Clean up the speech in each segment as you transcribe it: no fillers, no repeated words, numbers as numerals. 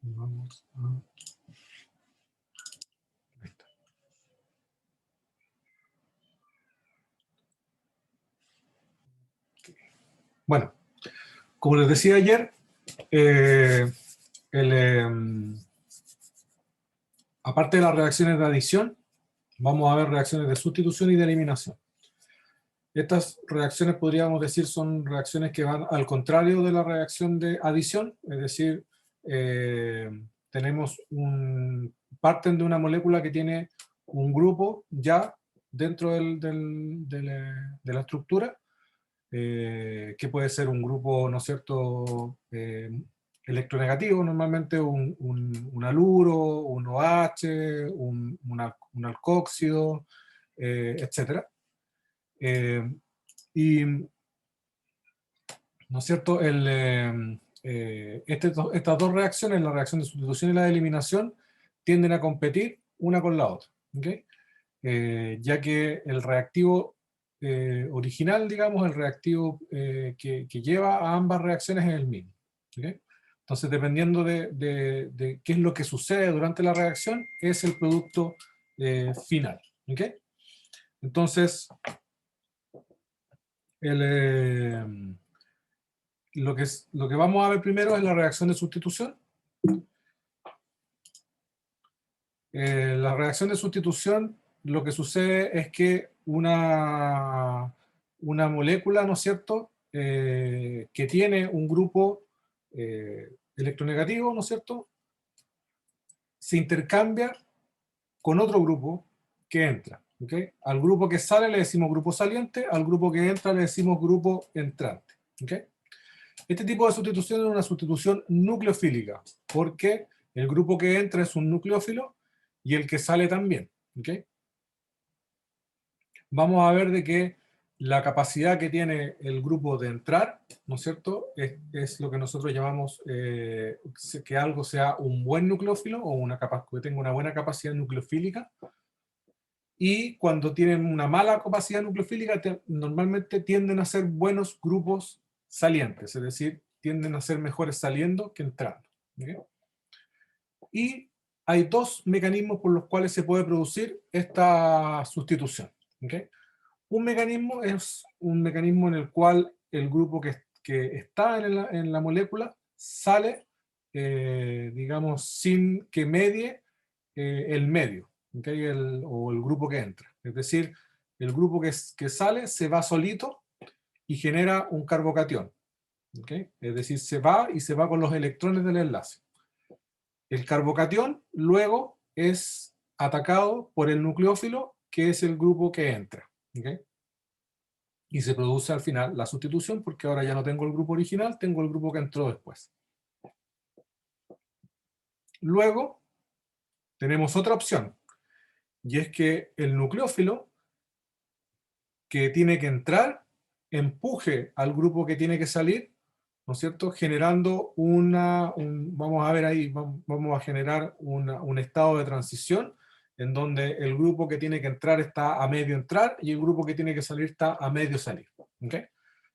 vamos a... Ahí está. Bueno, como les decía ayer, aparte de las reacciones de adición, vamos a ver reacciones de sustitución y de eliminación. Estas reacciones, podríamos decir, son reacciones que van al contrario de la reacción de adición, es decir, parten de una molécula que tiene un grupo ya dentro de la estructura, que puede ser un grupo, ¿no es cierto?, electronegativo, normalmente un haluro, un OH, un alcóxido, etc. Y, ¿no es cierto?, estas dos reacciones, la reacción de sustitución y la de eliminación, tienden a competir una con la otra, ¿okay? Ya que el reactivo original, digamos, el reactivo que lleva a ambas reacciones es el mismo, ¿okay? Entonces, dependiendo de qué es lo que sucede durante la reacción, es el producto final, ¿okay? Entonces, lo que vamos a ver primero es la reacción de sustitución. La reacción de sustitución, lo que sucede es que una molécula, ¿no es cierto?, que tiene un grupo electronegativo, ¿no es cierto?, se intercambia con otro grupo que entra, ¿okay? Al grupo que sale le decimos grupo saliente, al grupo que entra le decimos grupo entrante, ¿okay? Este tipo de sustitución es una sustitución nucleofílica, porque el grupo que entra es un nucleófilo y el que sale también, ¿okay? Vamos a ver de que la capacidad que tiene el grupo de entrar, ¿no es cierto?, es lo que nosotros llamamos que algo sea un buen nucleófilo o que tenga una buena capacidad nucleofílica. Y cuando tienen una mala capacidad nucleofílica, normalmente tienden a ser buenos grupos salientes, es decir, tienden a ser mejores saliendo que entrando, ¿okay? Y hay dos mecanismos por los cuales se puede producir esta sustitución, ¿okay? Un mecanismo es un mecanismo en el cual el grupo que está en la molécula sale, digamos, sin que medie el medio, ¿okay? O el grupo que entra. Es decir, el grupo que sale se va solito y genera un carbocatión, ¿okay? Es decir, se va y se va con los electrones del enlace. El carbocatión luego es atacado por el nucleófilo, que es el grupo que entra, ¿okay? Y se produce al final la sustitución, porque ahora ya no tengo el grupo original, tengo el grupo que entró después. Luego tenemos otra opción, y es que el nucleófilo que tiene que entrar empuje al grupo que tiene que salir, ¿no es cierto?, generando vamos a ver ahí, vamos a generar un estado de transición en donde el grupo que tiene que entrar está a medio entrar y el grupo que tiene que salir está a medio salir, ¿okay?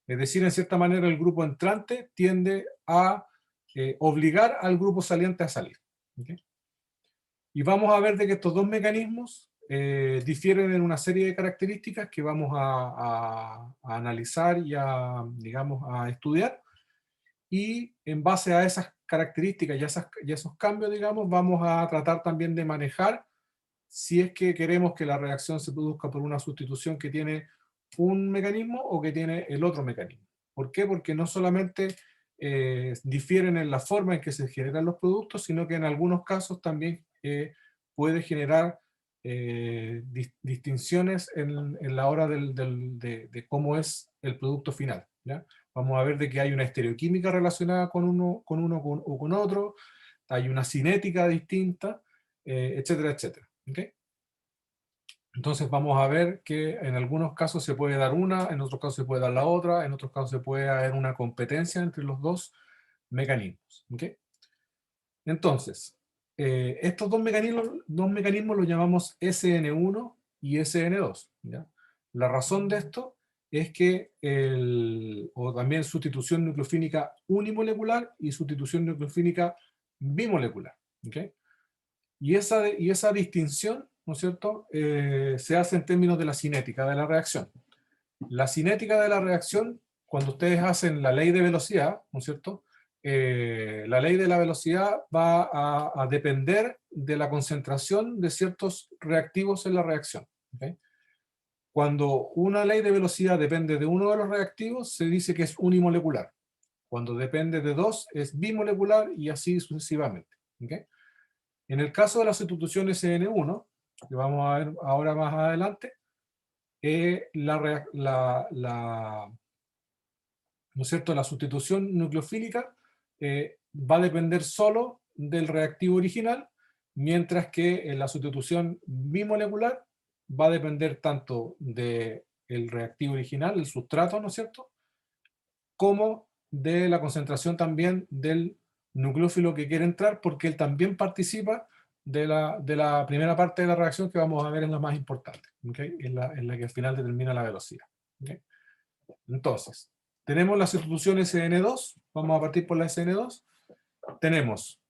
Es decir, en cierta manera el grupo entrante tiende a obligar al grupo saliente a salir, ¿okay? Y vamos a ver de que estos dos mecanismos difieren en una serie de características que vamos a analizar y digamos, a estudiar. Y en base a esas características y esos cambios, digamos, vamos a tratar también de manejar si es que queremos que la reacción se produzca por una sustitución que tiene un mecanismo o que tiene el otro mecanismo. ¿Por qué? Porque no solamente difieren en la forma en que se generan los productos, sino que en algunos casos también puede generar distinciones en la hora de cómo es el producto final, ¿ya? Vamos a ver de que hay una estereoquímica relacionada con uno o con otro, hay una cinética distinta, etcétera, etcétera. ¿Okay? Entonces vamos a ver que en algunos casos se puede dar una, en otros casos se puede dar la otra, en otros casos se puede haber una competencia entre los dos mecanismos. ¿Okay? Entonces, estos dos mecanismos los llamamos SN1 y SN2. ¿Ya? La razón de esto es que, o también sustitución nucleofílica unimolecular y sustitución nucleofílica bimolecular. ¿Ok? Y esa distinción, ¿no es cierto?, se hace en términos de la cinética de la reacción. La cinética de la reacción, cuando ustedes hacen la ley de velocidad, ¿no es cierto?, la ley de la velocidad va a depender de la concentración de ciertos reactivos en la reacción. ¿Okay? Cuando una ley de velocidad depende de uno de los reactivos, se dice que es unimolecular. Cuando depende de dos, es bimolecular y así sucesivamente. ¿Okay? En el caso de la sustitución SN1, que vamos a ver ahora más adelante, ¿no es cierto?, la sustitución nucleofílica va a depender solo del reactivo original, mientras que en la sustitución bimolecular va a depender tanto del reactivo original, el sustrato, ¿no es cierto?, como de la concentración también del nucleófilo que quiere entrar, porque él también participa de la primera parte de la reacción que vamos a ver en la más importante, ¿okay? En la que al final determina la velocidad. ¿Okay? Entonces, tenemos la sustitución SN2, vamos a partir por la SN2. Tenemos,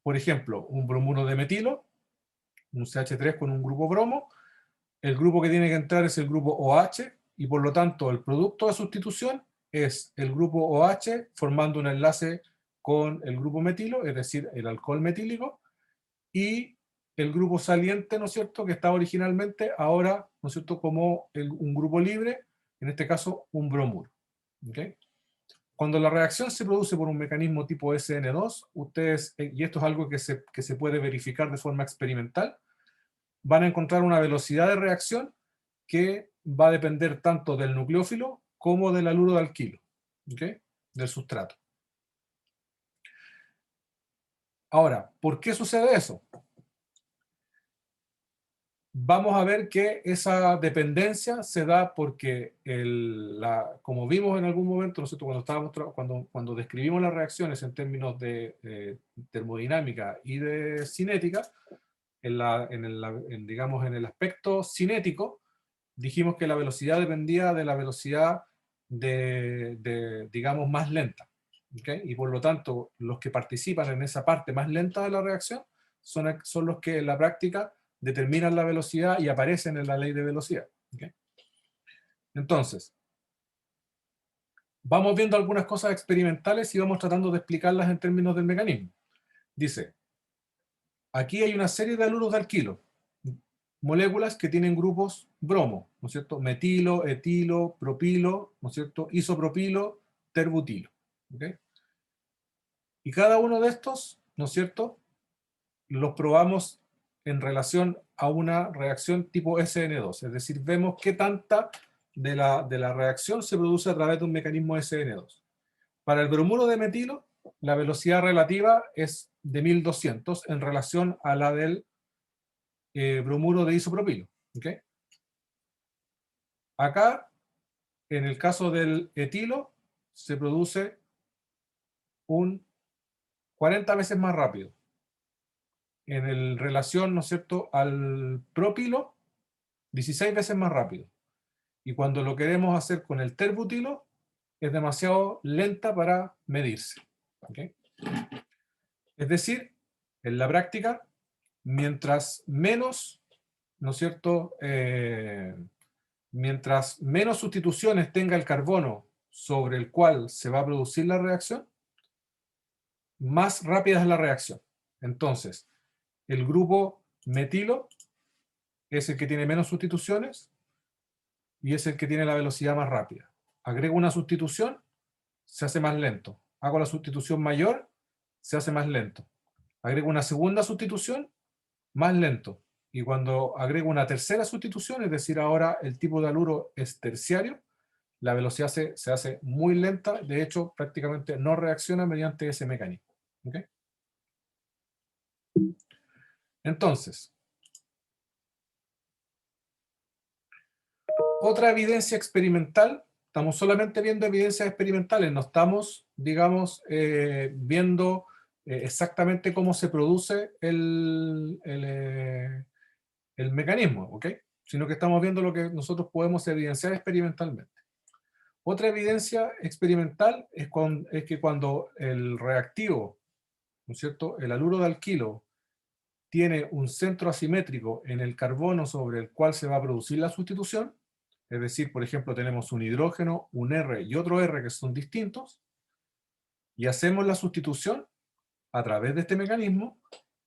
por ejemplo, un bromuro de metilo, un CH3 con un grupo bromo. El grupo que tiene que entrar es el grupo OH, y por lo tanto el producto de sustitución es el grupo OH formando un enlace con el grupo metilo, es decir, el alcohol metílico, y el grupo saliente, ¿no es cierto?, que estaba originalmente, ahora, ¿no es cierto?, como un grupo libre, en este caso un bromuro. ¿Okay? Cuando la reacción se produce por un mecanismo tipo SN2, ustedes, y esto es algo que se puede verificar de forma experimental, van a encontrar una velocidad de reacción que va a depender tanto del nucleófilo como del haluro de alquilo, ¿okay?, del sustrato. Ahora, ¿por qué sucede eso? Vamos a ver que esa dependencia se da porque, como vimos en algún momento, nosotros cuando describimos las reacciones en términos de termodinámica y de cinética, digamos, en el aspecto cinético, dijimos que la velocidad dependía de la velocidad digamos, más lenta. ¿Okay? Y por lo tanto, los que participan en esa parte más lenta de la reacción son los que en la práctica determinan la velocidad y aparecen en la ley de velocidad. ¿Okay? Entonces, vamos viendo algunas cosas experimentales y vamos tratando de explicarlas en términos del mecanismo. Dice, aquí hay una serie de haluros de alquilo, moléculas que tienen grupos bromo, ¿no es cierto? Metilo, etilo, propilo, ¿no es cierto? Isopropilo, terbutilo. ¿Okay? Y cada uno de estos, ¿no es cierto?, los probamos en relación a una reacción tipo SN2, es decir, vemos qué tanta de la reacción se produce a través de un mecanismo SN2. Para el bromuro de metilo, la velocidad relativa es de 1200 en relación a la del bromuro de isopropilo. ¿Okay? Acá, en el caso del etilo, se produce un 40 veces más rápido. En relación, ¿no es cierto?, al propilo, 16 veces más rápido. Y cuando lo queremos hacer con el terbutilo, es demasiado lenta para medirse. ¿Okay? Es decir, en la práctica, mientras menos, ¿no es cierto?, mientras menos sustituciones tenga el carbono sobre el cual se va a producir la reacción, más rápida es la reacción. Entonces, el grupo metilo es el que tiene menos sustituciones y es el que tiene la velocidad más rápida. Agrego una sustitución, se hace más lento. Hago la sustitución mayor, se hace más lento. Agrego una segunda sustitución, más lento. Y cuando agrego una tercera sustitución, es decir, ahora el tipo de haluro es terciario, la velocidad se hace muy lenta, de hecho prácticamente no reacciona mediante ese mecanismo. ¿Okay? Entonces, otra evidencia experimental, estamos solamente viendo evidencias experimentales, no estamos, digamos, viendo exactamente cómo se produce el mecanismo, ¿ok? Sino que estamos viendo lo que nosotros podemos evidenciar experimentalmente. Otra evidencia experimental es que cuando el reactivo, ¿no es cierto? El haluro de alquilo tiene un centro asimétrico en el carbono sobre el cual se va a producir la sustitución, es decir, por ejemplo, tenemos un hidrógeno, un R y otro R que son distintos, y hacemos la sustitución a través de este mecanismo.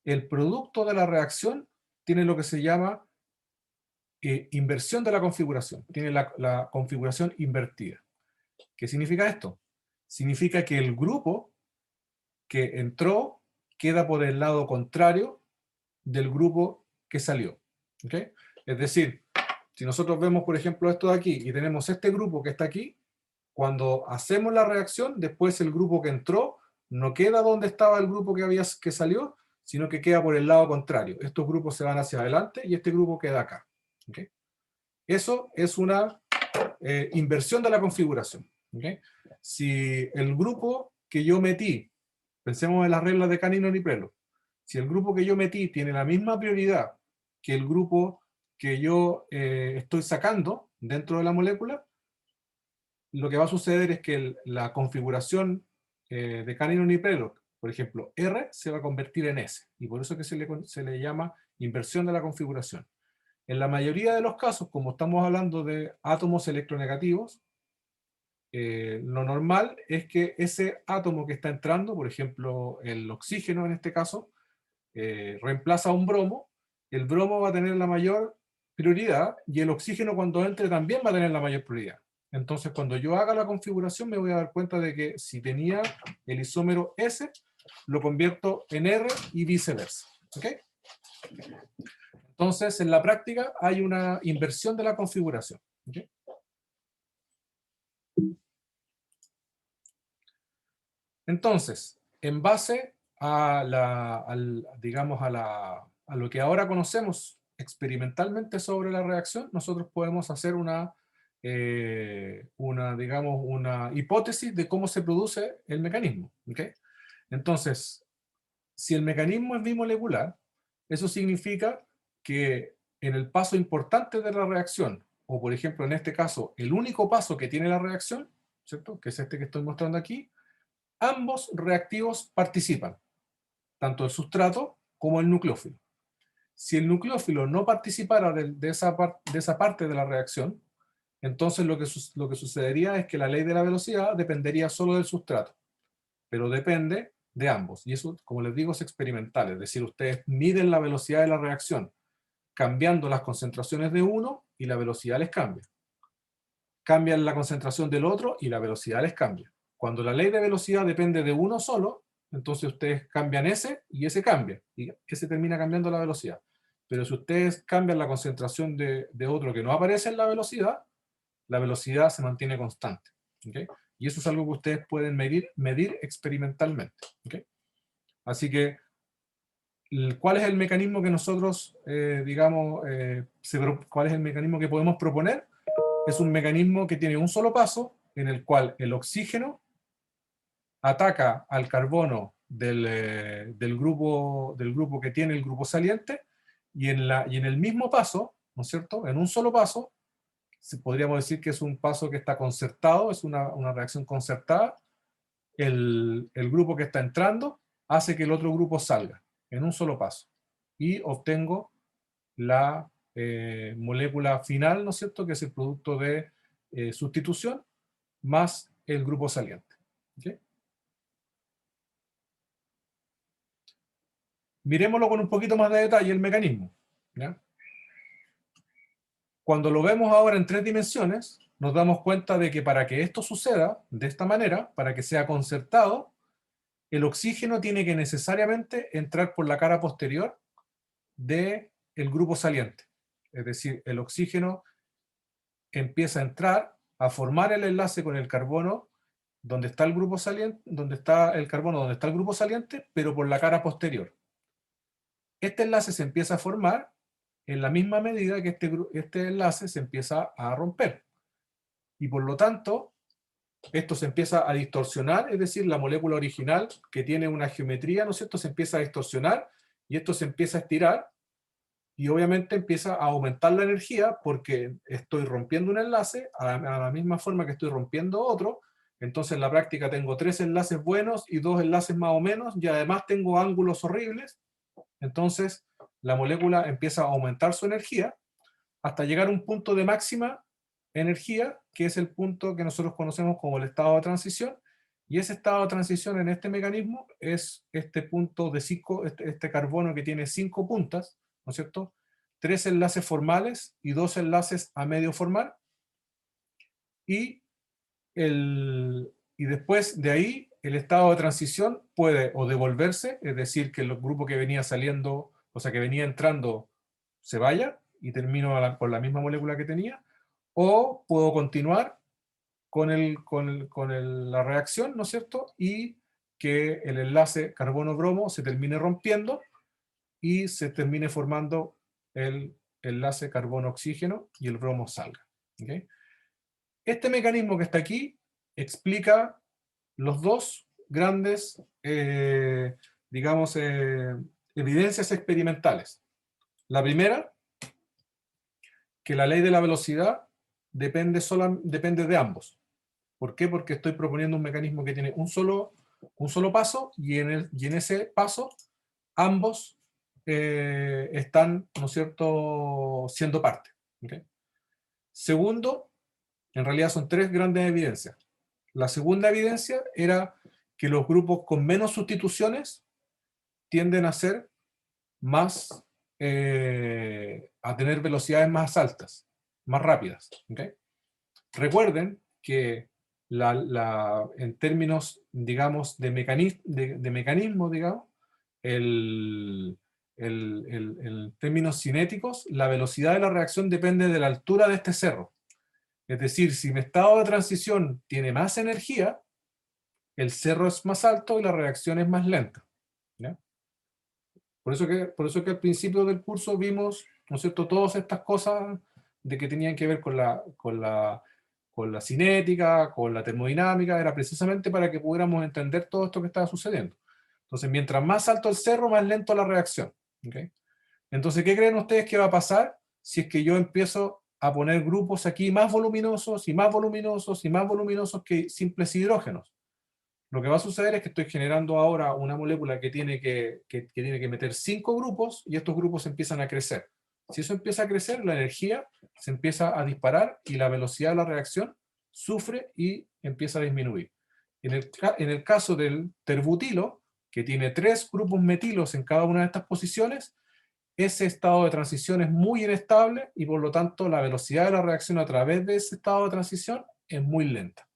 El producto de la reacción tiene lo que se llama inversión de la configuración, tiene la configuración invertida. ¿Qué significa esto? Significa que el grupo que entró queda por el lado contrario del grupo que salió. ¿Okay? Es decir, si nosotros vemos, por ejemplo, esto de aquí y tenemos este grupo que está aquí, cuando hacemos la reacción, después el grupo que entró no queda donde estaba el grupo que salió, sino que queda por el lado contrario. Estos grupos se van hacia adelante y este grupo queda acá. ¿Okay? Eso es una inversión de la configuración. ¿Okay? Si el grupo que yo metí, pensemos en las reglas de Canino y Prelo, si el grupo que yo metí tiene la misma prioridad que el grupo que yo estoy sacando dentro de la molécula, lo que va a suceder es que la configuración de Canino y Prelo, por ejemplo, R se va a convertir en S, y por eso que se le llama inversión de la configuración. En la mayoría de los casos, como estamos hablando de átomos electronegativos, lo normal es que ese átomo que está entrando, por ejemplo, el oxígeno en este caso, reemplaza a un bromo, el bromo va a tener la mayor prioridad y el oxígeno cuando entre también va a tener la mayor prioridad. Entonces, cuando yo haga la configuración me voy a dar cuenta de que si tenía el isómero S, lo convierto en R y viceversa. ¿Ok? Entonces, en la práctica hay una inversión de la configuración. ¿Okay? Entonces, en base a, digamos, a lo que ahora conocemos experimentalmente sobre la reacción, nosotros podemos hacer digamos, una hipótesis de cómo se produce el mecanismo. ¿Okay? Entonces, si el mecanismo es bimolecular, eso significa que en el paso importante de la reacción, o por ejemplo en este caso, el único paso que tiene la reacción, ¿cierto? Que es este que estoy mostrando aquí, ambos reactivos participan, tanto el sustrato como el nucleófilo. Si el nucleófilo no participara de esa parte de la reacción, entonces lo que sucedería es que la ley de la velocidad dependería solo del sustrato, pero depende de ambos. Y eso, como les digo, es experimental, es decir, ustedes miden la velocidad de la reacción cambiando las concentraciones de uno y la velocidad les cambia. Cambian la concentración del otro y la velocidad les cambia. Cuando la ley de velocidad depende de uno solo, entonces ustedes cambian ese y ese cambia. Y ese termina cambiando la velocidad. Pero si ustedes cambian la concentración de otro que no aparece en la velocidad se mantiene constante. ¿Okay? Y eso es algo que ustedes pueden medir experimentalmente. ¿Okay? Así que, ¿cuál es el mecanismo que nosotros, cuál es el mecanismo que podemos proponer? Es un mecanismo que tiene un solo paso, en el cual el oxígeno ataca al carbono del grupo que tiene el grupo saliente, y en el mismo paso, ¿no es cierto? En un solo paso, podríamos decir que es un paso que está concertado, es una reacción concertada, el grupo que está entrando hace que el otro grupo salga, en un solo paso. Y obtengo la molécula final, ¿no es cierto?, que es el producto de sustitución más el grupo saliente. ¿Okay? Miremoslo con un poquito más de detalle el mecanismo. ¿Ya? Cuando lo vemos ahora en 3 dimensiones, nos damos cuenta de que para que esto suceda de esta manera, para que sea concertado, el oxígeno tiene que necesariamente entrar por la cara posterior del grupo saliente. Es decir, el oxígeno empieza a entrar, a formar el enlace con el carbono donde está el grupo saliente, donde está el carbono, donde está el grupo saliente, pero por la cara posterior. Este enlace se empieza a formar en la misma medida que este enlace se empieza a romper. Y por lo tanto, esto se empieza a distorsionar, es decir, la molécula original, que tiene una geometría, ¿no es cierto?, se empieza a distorsionar, y esto se empieza a estirar, y obviamente empieza a aumentar la energía porque estoy rompiendo un enlace a la misma forma que estoy rompiendo otro, Entonces en la práctica tengo 3 enlaces buenos y 2 enlaces más o menos, y además tengo ángulos horribles. Entonces la molécula empieza a aumentar su energía hasta llegar a un punto de máxima energía, que es el punto que nosotros conocemos como el estado de transición, y ese estado de transición en este mecanismo es este punto de 5, este carbono que tiene 5 puntas, ¿no es cierto? 3 enlaces formales y 2 enlaces a medio formal, y, y después de ahí el estado de transición puede o devolverse, es decir, que el grupo que venía saliendo, o sea, que venía entrando, se vaya y termino con la misma molécula que tenía, o puedo continuar con la reacción, ¿no es cierto? Y que el enlace carbono-bromo se termine rompiendo y se termine formando el enlace carbono-oxígeno y el bromo salga. ¿Okay? Este mecanismo que está aquí explica los dos grandes, digamos, evidencias experimentales. La primera, que la ley de la velocidad depende de ambos. ¿Por qué? Porque estoy proponiendo un mecanismo que tiene un solo paso, y en ese paso ambos están, ¿no es cierto?, siendo parte. ¿Okay? Segundo, en realidad son 3 grandes evidencias. La segunda evidencia era que los grupos con menos sustituciones tienden a ser más, a tener velocidades más altas, más rápidas. ¿Okay? Recuerden que en términos, digamos, de mecanismo, digamos, en términos cinéticos, la velocidad de la reacción depende de la altura de este cerro. Es decir, si mi estado de transición tiene más energía, el cerro es más alto y la reacción es más lenta. ¿Ya? Por eso que al principio del curso vimos, ¿no es cierto?, todas estas cosas de que tenían que ver con la cinética, con la termodinámica, era precisamente para que pudiéramos entender todo esto que estaba sucediendo. Entonces, mientras más alto el cerro, más lento la reacción. ¿Okay? Entonces, ¿qué creen ustedes que va a pasar si es que yo empiezo a poner grupos aquí más voluminosos y más voluminosos y más voluminosos que simples hidrógenos? Lo que va a suceder es que estoy generando ahora una molécula que tiene que meter 5 grupos, y estos grupos empiezan a crecer. Si eso empieza a crecer, la energía se empieza a disparar y la velocidad de la reacción sufre y empieza a disminuir. En el caso del terbutilo, que tiene 3 grupos metilos en cada una de estas posiciones, ese estado de transición es muy inestable y por lo tanto la velocidad de la reacción a través de ese estado de transición es muy lenta.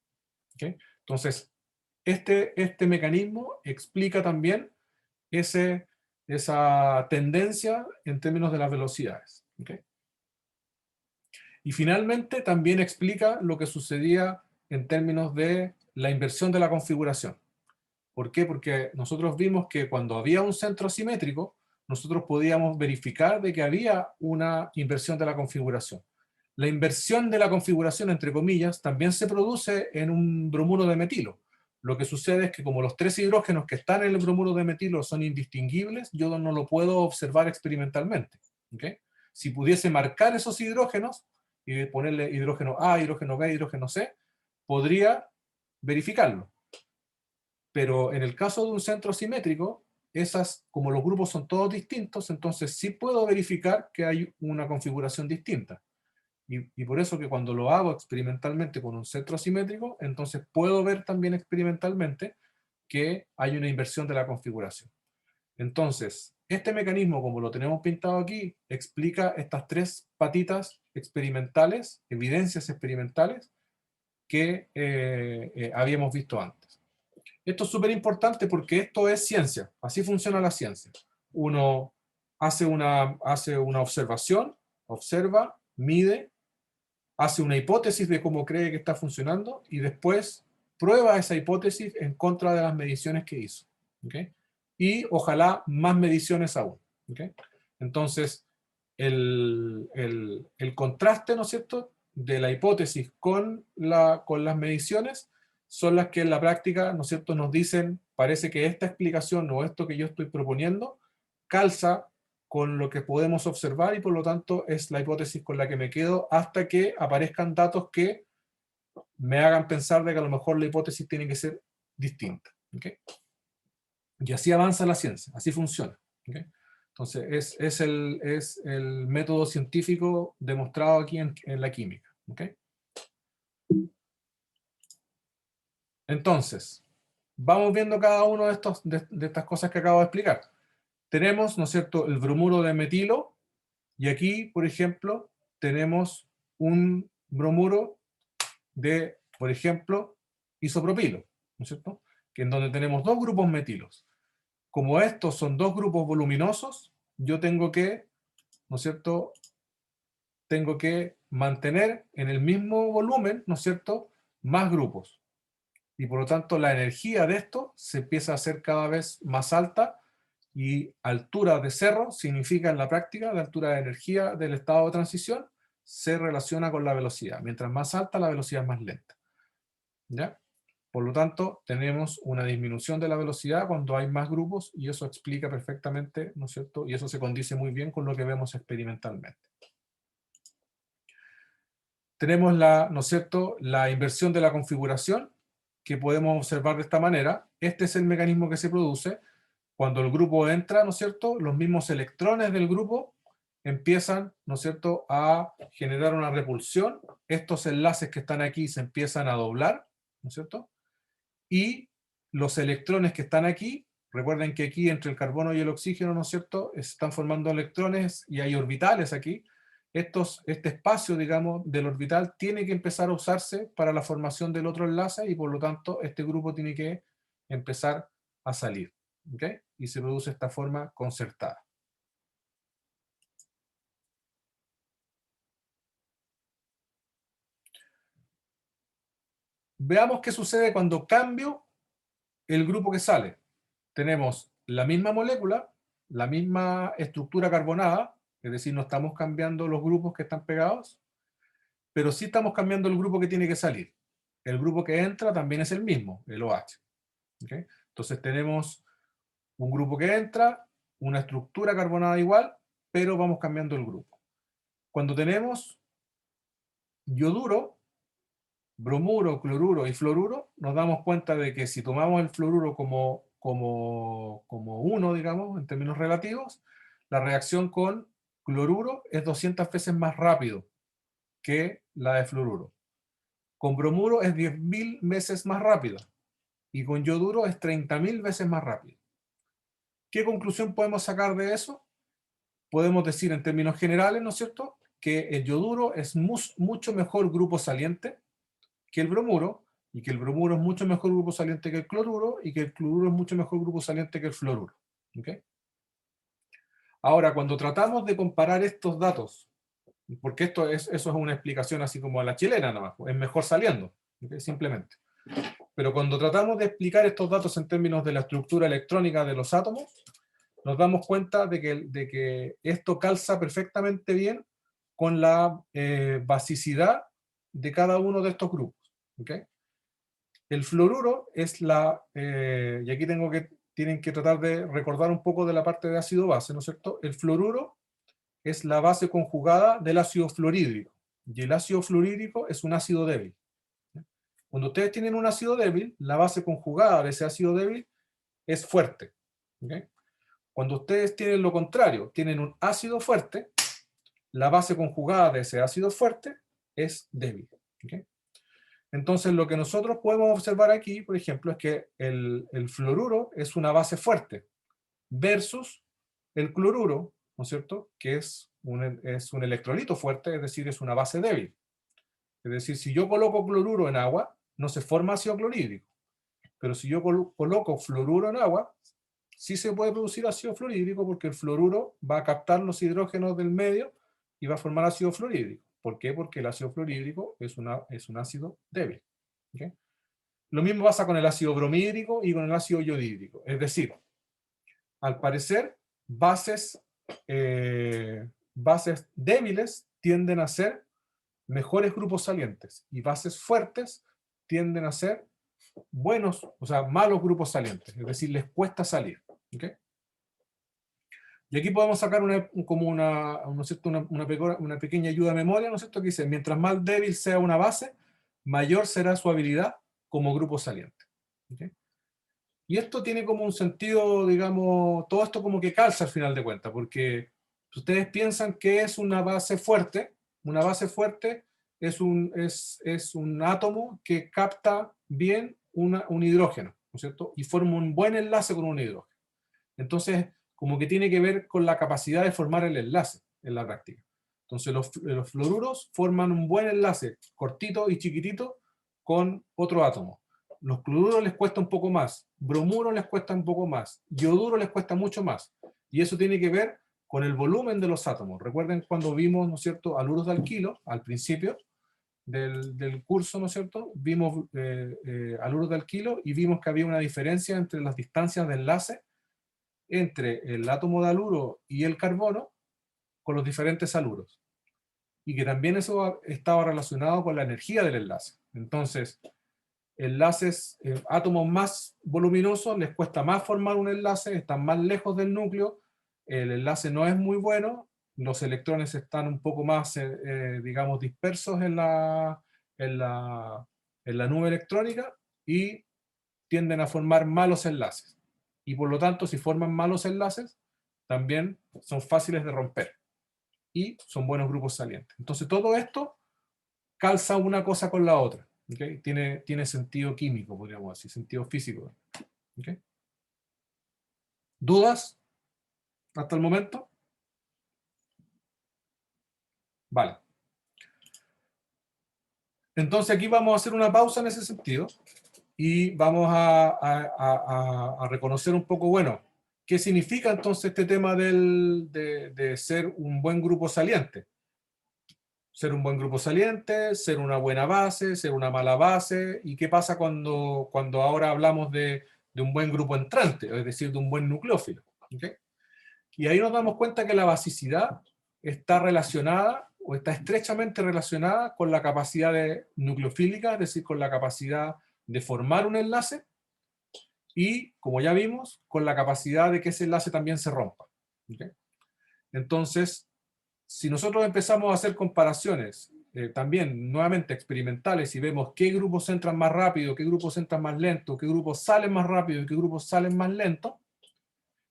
¿Okay? Entonces, este mecanismo explica también esa tendencia en términos de las velocidades. ¿Okay? Y finalmente también explica lo que sucedía en términos de la inversión de la configuración. ¿Por qué? Porque nosotros vimos que cuando había un centro asimétrico, nosotros podíamos verificar de que había una inversión de la configuración. La inversión de la configuración, entre comillas, también se produce en un bromuro de metilo. Lo que sucede es que como los 3 hidrógenos que están en el bromuro de metilo son indistinguibles, yo no lo puedo observar experimentalmente. ¿Okay? Si pudiese marcar esos hidrógenos y ponerle hidrógeno A, hidrógeno B, hidrógeno C, podría verificarlo. Pero en el caso de un centro asimétrico, como los grupos son todos distintos, entonces sí puedo verificar que hay una configuración distinta. Y por eso que cuando lo hago experimentalmente con un centro asimétrico, entonces puedo ver también experimentalmente que hay una inversión de la configuración. Entonces, este mecanismo, como lo tenemos pintado aquí, explica estas 3 patitas experimentales, evidencias experimentales, que habíamos visto antes. Esto es súper importante porque esto es ciencia, así funciona la ciencia. Uno hace una observación, observa, mide, hace una hipótesis de cómo cree que está funcionando y después prueba esa hipótesis en contra de las mediciones que hizo. ¿Okay? Y ojalá más mediciones aún. ¿Okay? Entonces, el contraste, ¿no es cierto?, de la hipótesis con las mediciones son las que en la práctica, ¿no es cierto?, nos dicen, parece que esta explicación o esto que yo estoy proponiendo calza con lo que podemos observar y por lo tanto es la hipótesis con la que me quedo hasta que aparezcan datos que me hagan pensar de que a lo mejor la hipótesis tiene que ser distinta. ¿Okay? Y así avanza la ciencia, así funciona. ¿Okay? Entonces, es el método científico demostrado aquí en la química. ¿Okay? Entonces, vamos viendo cada uno de estas cosas que acabo de explicar. Tenemos, ¿no es cierto?, el bromuro de metilo, y aquí, por ejemplo, tenemos un bromuro de, por ejemplo, isopropilo, ¿no es cierto?, que en donde tenemos dos grupos metilos. Como estos son dos grupos voluminosos, yo tengo que, ¿no es cierto?, tengo que mantener en el mismo volumen, ¿no es cierto?, más grupos. Y por lo tanto la energía de esto se empieza a hacer cada vez más alta, y altura de cerro significa en la práctica la altura de energía del estado de transición se relaciona con la velocidad. Mientras más alta, la velocidad es más lenta. ¿Ya? Por lo tanto, tenemos una disminución de la velocidad cuando hay más grupos, y eso explica perfectamente, ¿no es cierto? Y eso se condice muy bien con lo que vemos experimentalmente. Tenemos ¿no es cierto?, la inversión de la configuración, que podemos observar de esta manera. Este es el mecanismo que se produce cuando el grupo entra, ¿no es cierto? Los mismos electrones del grupo empiezan, ¿no es cierto?, a generar una repulsión. Estos enlaces que están aquí se empiezan a doblar, ¿no es cierto? Y los electrones que están aquí, recuerden que aquí entre el carbono y el oxígeno, ¿no es cierto?, están formando electrones y hay orbitales aquí. Este espacio, digamos, del orbital tiene que empezar a usarse para la formación del otro enlace, y por lo tanto este grupo tiene que empezar a salir. ¿Okay? Y se produce esta forma concertada. Veamos qué sucede cuando cambio el grupo que sale. Tenemos la misma molécula, la misma estructura carbonada, es decir, no estamos cambiando los grupos que están pegados, pero sí estamos cambiando el grupo que tiene que salir. El grupo que entra también es el mismo, el OH. ¿Okay? Entonces tenemos un grupo que entra, una estructura carbonada igual, pero vamos cambiando el grupo. Cuando tenemos yoduro, bromuro, cloruro y fluoruro, nos damos cuenta de que si tomamos el fluoruro como uno, digamos, en términos relativos, la reacción con cloruro es 200 veces más rápido que la de fluoruro. Con bromuro es 10.000 veces más rápido, y con yoduro es 30.000 veces más rápido. ¿Qué conclusión podemos sacar de eso? Podemos decir en términos generales, ¿no es cierto?, que el yoduro es mucho mejor grupo saliente que el bromuro, y que el bromuro es mucho mejor grupo saliente que el cloruro, y que el cloruro es mucho mejor grupo saliente que el fluoruro. ¿Okay? Ahora, cuando tratamos de comparar estos datos, porque eso es una explicación así como a la chilena nomás, es mejor saliendo, ¿okay? Simplemente. Pero cuando tratamos de explicar estos datos en términos de la estructura electrónica de los átomos, nos damos cuenta de que esto calza perfectamente bien con la basicidad de cada uno de estos grupos. ¿Okay? El fluoruro es y aquí tienen que tratar de recordar un poco de la parte de ácido base, ¿no es cierto? El fluoruro es la base conjugada del ácido fluorhídrico, y el ácido fluorhídrico es un ácido débil. Cuando ustedes tienen un ácido débil, la base conjugada de ese ácido débil es fuerte. ¿Okay? Cuando ustedes tienen lo contrario, tienen un ácido fuerte, la base conjugada de ese ácido fuerte es débil. ¿Okay? Entonces, lo que nosotros podemos observar aquí, por ejemplo, es que el fluoruro es una base fuerte versus el cloruro, ¿no es cierto?, que es un electrolito fuerte, es decir, es una base débil. Es decir, si yo coloco cloruro en agua, no se forma ácido clorhídrico. Pero si yo coloco fluoruro en agua, sí se puede producir ácido fluorhídrico, porque el fluoruro va a captar los hidrógenos del medio y va a formar ácido fluorhídrico. ¿Por qué? Porque el ácido fluorhídrico es un ácido débil. ¿Okay? Lo mismo pasa con el ácido bromhídrico y con el ácido yodhídrico. Es decir, al parecer, bases débiles tienden a ser mejores grupos salientes, y bases fuertes tienden a ser buenos, o sea, malos grupos salientes, es decir, les cuesta salir. ¿Okay? Y aquí podemos sacar ¿no es cierto?, una pequeña ayuda de memoria, ¿no es cierto?, que dice, mientras más débil sea una base, mayor será su habilidad como grupo saliente. ¿Okay? Y esto tiene como un sentido, digamos, todo esto como que calza al final de cuentas, porque si ustedes piensan que es una base fuerte es un átomo que capta bien un hidrógeno, ¿no es cierto? Y forma un buen enlace con un hidrógeno. Entonces, como que tiene que ver con la capacidad de formar el enlace en la práctica. Entonces, los fluoruros forman un buen enlace, cortito y chiquitito, con otro átomo. Los cloruros les cuesta un poco más, bromuro les cuesta un poco más, yoduro les cuesta mucho más. Y eso tiene que ver con el volumen de los átomos. Recuerden cuando vimos, ¿no es cierto?, aluros de alquilo, al principio del curso, ¿no es cierto?, vimos aluros de alquilo y vimos que había una diferencia entre las distancias de enlace entre el átomo de aluro y el carbono con los diferentes aluros. Y que también eso estaba relacionado con la energía del enlace. Entonces, enlaces, átomos más voluminosos les cuesta más formar un enlace, están más lejos del núcleo, el enlace no es muy bueno, los electrones están un poco más, digamos, dispersos en la, en la nube electrónica y tienden a formar malos enlaces. Y por lo tanto, si forman malos enlaces, también son fáciles de romper y son buenos grupos salientes. Entonces todo esto calza una cosa con la otra. ¿Okay? Tiene sentido químico, podríamos decir, sentido físico. ¿Okay? ¿Dudas hasta el momento? Vale. Entonces aquí vamos a hacer una pausa en ese sentido y vamos a reconocer un poco, bueno, ¿qué significa entonces este tema de ser un buen grupo saliente? Ser un buen grupo saliente, ser una buena base, ser una mala base, y qué pasa cuando ahora hablamos de un buen grupo entrante, es decir, de un buen nucleófilo. ¿Okay? Y ahí nos damos cuenta que la basicidad está relacionada o está estrechamente relacionada con la capacidad nucleofílica, es decir, con la capacidad de formar un enlace y, como ya vimos, con la capacidad de que ese enlace también se rompa. ¿Okay? Entonces, si nosotros empezamos a hacer comparaciones, también nuevamente experimentales, y vemos qué grupos entran más rápido, qué grupos entran más lento, qué grupos salen más rápido y qué grupos salen más lento,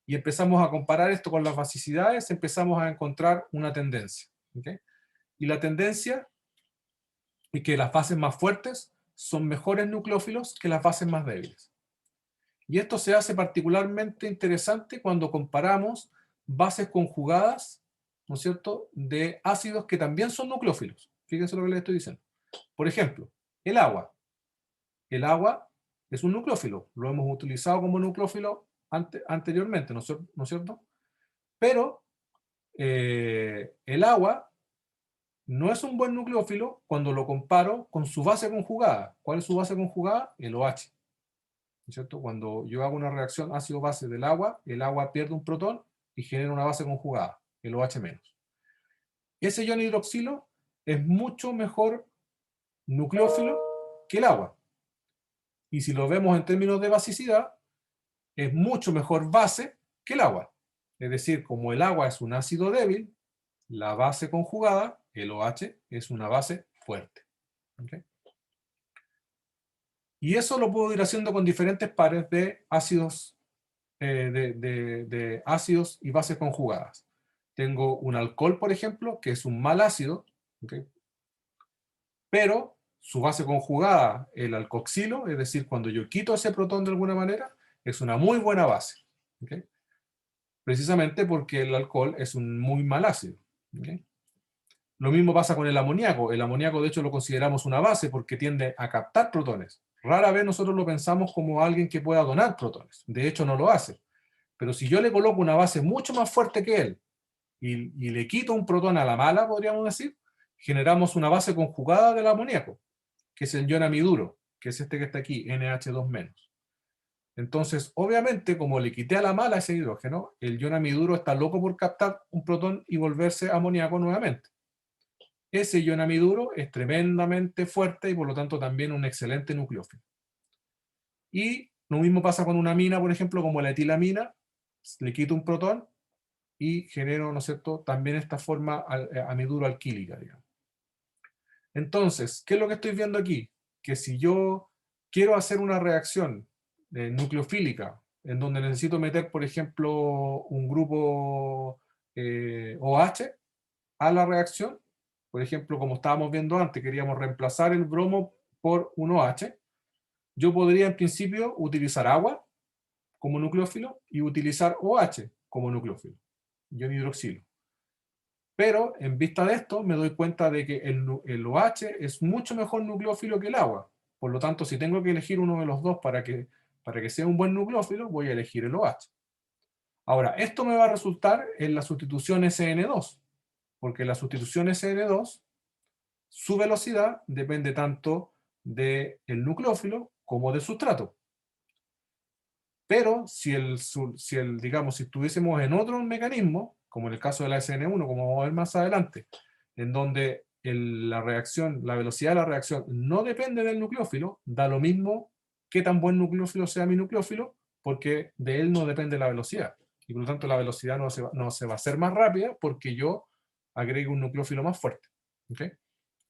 y empezamos a comparar esto con las basicidades, empezamos a encontrar una tendencia. ¿Okay? Y la tendencia es que las bases más fuertes son mejores nucleófilos que las bases más débiles. Y esto se hace particularmente interesante cuando comparamos bases conjugadas, ¿no es cierto?, de ácidos que también son nucleófilos. Fíjense lo que les estoy diciendo. Por ejemplo, el agua. El agua es un nucleófilo. Lo hemos utilizado como nucleófilo anteriormente, ¿no es cierto? Pero el agua no es un buen nucleófilo cuando lo comparo con su base conjugada. ¿Cuál es su base conjugada? El OH. ¿No es cierto? Cuando yo hago una reacción ácido-base del agua, el agua pierde un protón y genera una base conjugada, el OH-. Ese ion hidroxilo es mucho mejor nucleófilo que el agua. Y si lo vemos en términos de basicidad, es mucho mejor base que el agua. Es decir, como el agua es un ácido débil, la base conjugada, el OH, es una base fuerte. ¿Okay? Y eso lo puedo ir haciendo con diferentes pares de ácidos, de ácidos y bases conjugadas. Tengo un alcohol, por ejemplo, que es un mal ácido, ¿okay? Pero su base conjugada, el alcoxilo, es decir, cuando yo quito ese protón de alguna manera, es una muy buena base. ¿Okay? Precisamente porque el alcohol es un muy mal ácido. ¿Okay? Lo mismo pasa con el amoníaco. El amoníaco, de hecho, lo consideramos una base porque tiende a captar protones. Rara vez nosotros lo pensamos como alguien que pueda donar protones. De hecho, no lo hace. Pero si yo le coloco una base mucho más fuerte que él y le quito un protón a la mala, podríamos decir, generamos una base conjugada del amoníaco, que es el ion amiduro, que es este que está aquí, NH2-. Entonces, obviamente, como le quité a la mala ese hidrógeno, el ion amiduro está loco por captar un protón y volverse amoníaco nuevamente. Ese ion amiduro es tremendamente fuerte y por lo tanto también un excelente nucleófilo. Y lo mismo pasa con una amina, por ejemplo, como la etilamina, le quito un protón y genero, ¿no es cierto?, también esta forma amiduro alquílica, digamos. Entonces, ¿qué es lo que estoy viendo aquí? que si yo quiero hacer una reacción nucleofílica, en donde necesito meter, por ejemplo, un grupo OH a la reacción, por ejemplo, como estábamos viendo antes, queríamos reemplazar el bromo por un OH, yo podría en principio utilizar agua como nucleófilo y utilizar OH como nucleófilo, ion hidroxilo. Pero en vista de esto me doy cuenta de que el OH es mucho mejor nucleófilo que el agua. Por lo tanto, si tengo que elegir uno de los dos para que sea un buen nucleófilo, voy a elegir el OH. Ahora, esto me va a resultar en la sustitución SN2, porque la sustitución SN2, su velocidad depende tanto del nucleófilo como del sustrato. Pero si digamos, si estuviésemos en otro mecanismo, como en el caso de la SN1, como vamos a ver más adelante, en donde la velocidad de la reacción no depende del nucleófilo, da lo mismo qué tan buen nucleófilo sea mi nucleófilo, porque de él no depende la velocidad. Y por lo tanto la velocidad no se va a hacer más rápida porque yo agrego un nucleófilo más fuerte. ¿Okay?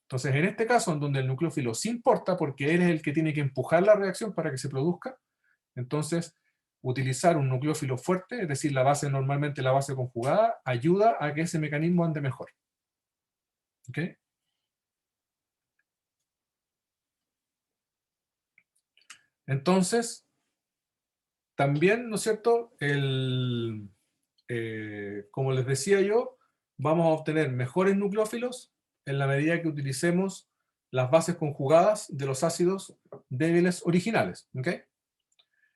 Entonces, en este caso, en donde el nucleófilo sí importa, porque él es el que tiene que empujar la reacción para que se produzca, entonces utilizar un nucleófilo fuerte, es decir, normalmente la base conjugada, ayuda a que ese mecanismo ande mejor. ¿Ok? Entonces, también, ¿no es cierto? Como les decía yo, vamos a obtener mejores nucleófilos en la medida que utilicemos las bases conjugadas de los ácidos débiles originales. ¿Ok?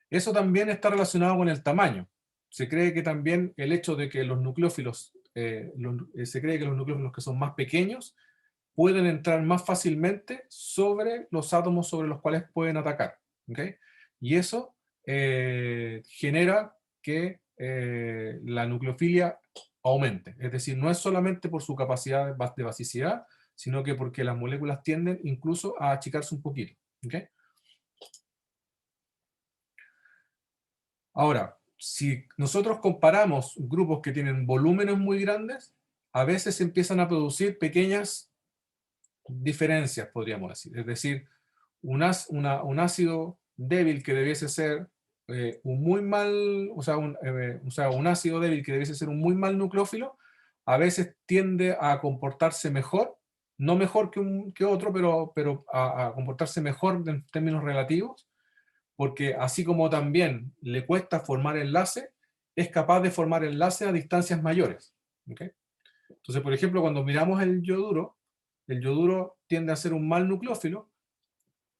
Eso también está relacionado con el tamaño. Se cree que también el hecho de que los nucleófilos, se cree que los nucleófilos que son más pequeños pueden entrar más fácilmente sobre los átomos sobre los cuales pueden atacar. ¿Okay? Y eso genera que la nucleofilia aumente. Es decir, no es solamente por su capacidad de basicidad, sino que porque las moléculas tienden incluso a achicarse un poquito. ¿Okay? Ahora, si nosotros comparamos grupos que tienen volúmenes muy grandes, a veces se empiezan a producir pequeñas diferencias, podríamos decir. Es decir, un ácido débil que debiese ser un muy mal, un ácido débil que debiese ser un muy mal nucleófilo, a veces tiende a comportarse mejor, no mejor que otro, pero a comportarse mejor en términos relativos, porque así como también le cuesta formar enlace, es capaz de formar enlace a distancias mayores. ¿Okay? Entonces, por ejemplo, cuando miramos el yoduro tiende a ser un mal nucleófilo,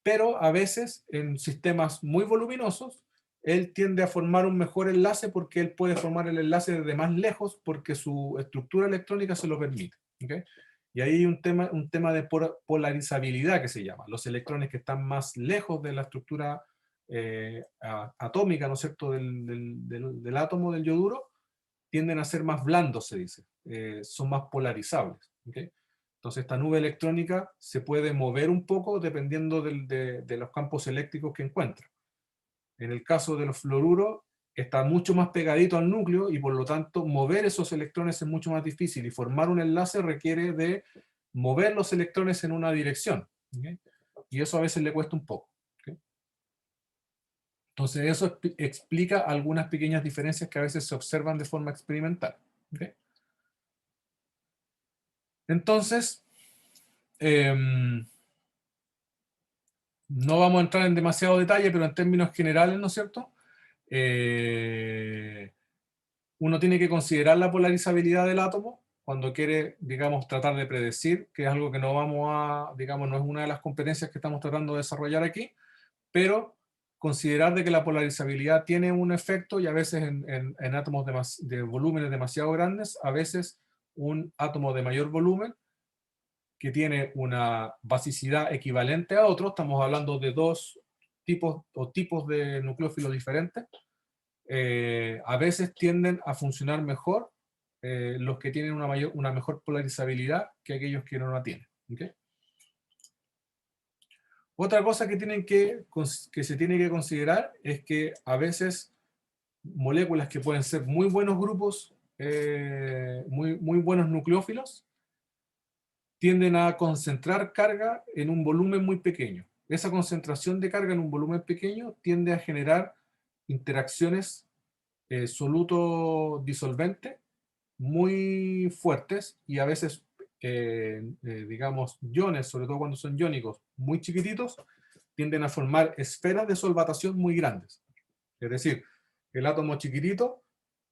pero a veces en sistemas muy voluminosos, él tiende a formar un mejor enlace porque él puede formar el enlace desde más lejos porque su estructura electrónica se lo permite. ¿Okay? Y ahí hay un tema de polarizabilidad que se llama. Los electrones que están más lejos de la estructura atómica, ¿no es cierto?, del átomo del yoduro, tienden a ser más blandos, se dice. Son más polarizables. ¿Okay? Entonces esta nube electrónica se puede mover un poco dependiendo de los campos eléctricos que encuentra. En el caso de los fluoruros, está mucho más pegadito al núcleo y por lo tanto mover esos electrones es mucho más difícil y formar un enlace requiere de mover los electrones en una dirección. ¿Okay? Y eso a veces le cuesta un poco. ¿Okay? Entonces eso explica algunas pequeñas diferencias que a veces se observan de forma experimental. ¿Okay? Entonces, no vamos a entrar en demasiado detalle, pero en términos generales, ¿no es cierto? Uno tiene que considerar la polarizabilidad del átomo cuando quiere, digamos, tratar de predecir, que es algo que no vamos a, digamos, no es una de las competencias que estamos tratando de desarrollar aquí, pero considerar de que la polarizabilidad tiene un efecto y a veces en átomos de volúmenes demasiado grandes, a veces un átomo de mayor volumen que tiene una basicidad equivalente a otro, estamos hablando de dos tipos de nucleófilos diferentes, a veces tienden a funcionar mejor los que tienen una mejor polarizabilidad que aquellos que no la tienen. ¿Okay? Otra cosa que se tiene que considerar es que a veces moléculas que pueden ser muy buenos grupos, muy buenos nucleófilos, tienden a concentrar carga en un volumen muy pequeño. esa concentración de carga en un volumen pequeño tiende a generar interacciones soluto-disolvente muy fuertes y a veces, digamos, iones, sobre todo cuando son iónicos, muy chiquititos, tienden a formar esferas de solvatación muy grandes. Es decir, el átomo chiquitito,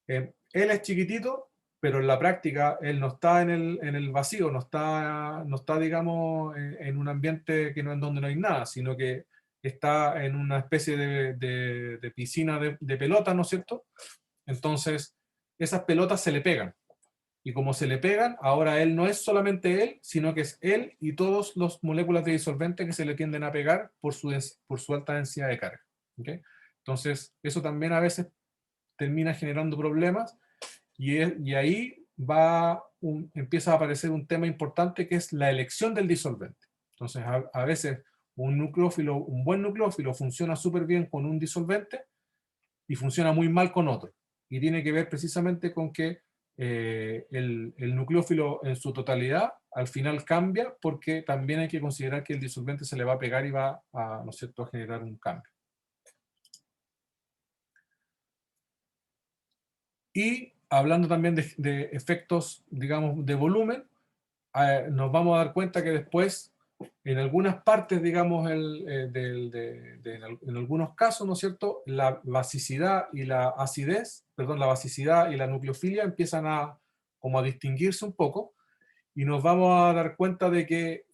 él es chiquitito, pero en la práctica él no está en el vacío, no está digamos, en un ambiente que no, en donde no hay nada, sino que está en una especie de piscina de pelotas, ¿no es cierto? Entonces, esas pelotas se le pegan. Y como se le pegan, ahora él no es solamente él, sino que es él y todas las moléculas de disolvente que se le tienden a pegar por su alta densidad de carga. ¿Okay? Entonces, eso también a veces termina generando problemas y ahí empieza a aparecer un tema importante que es la elección del disolvente. Entonces, a veces un buen nucleófilo funciona súper bien con un disolvente y funciona muy mal con otro. Y tiene que ver precisamente con que el nucleófilo en su totalidad al final cambia, porque también hay que considerar que el disolvente se le va a pegar y va a, ¿no es cierto?, a generar un cambio. Y hablando también de efectos, digamos, de volumen, nos vamos a dar cuenta que después, en algunas partes, digamos, en algunos casos, ¿no es cierto?, la basicidad y la acidez, perdón, la basicidad y la nucleofilia empiezan como a distinguirse un poco, y nos vamos a dar cuenta de que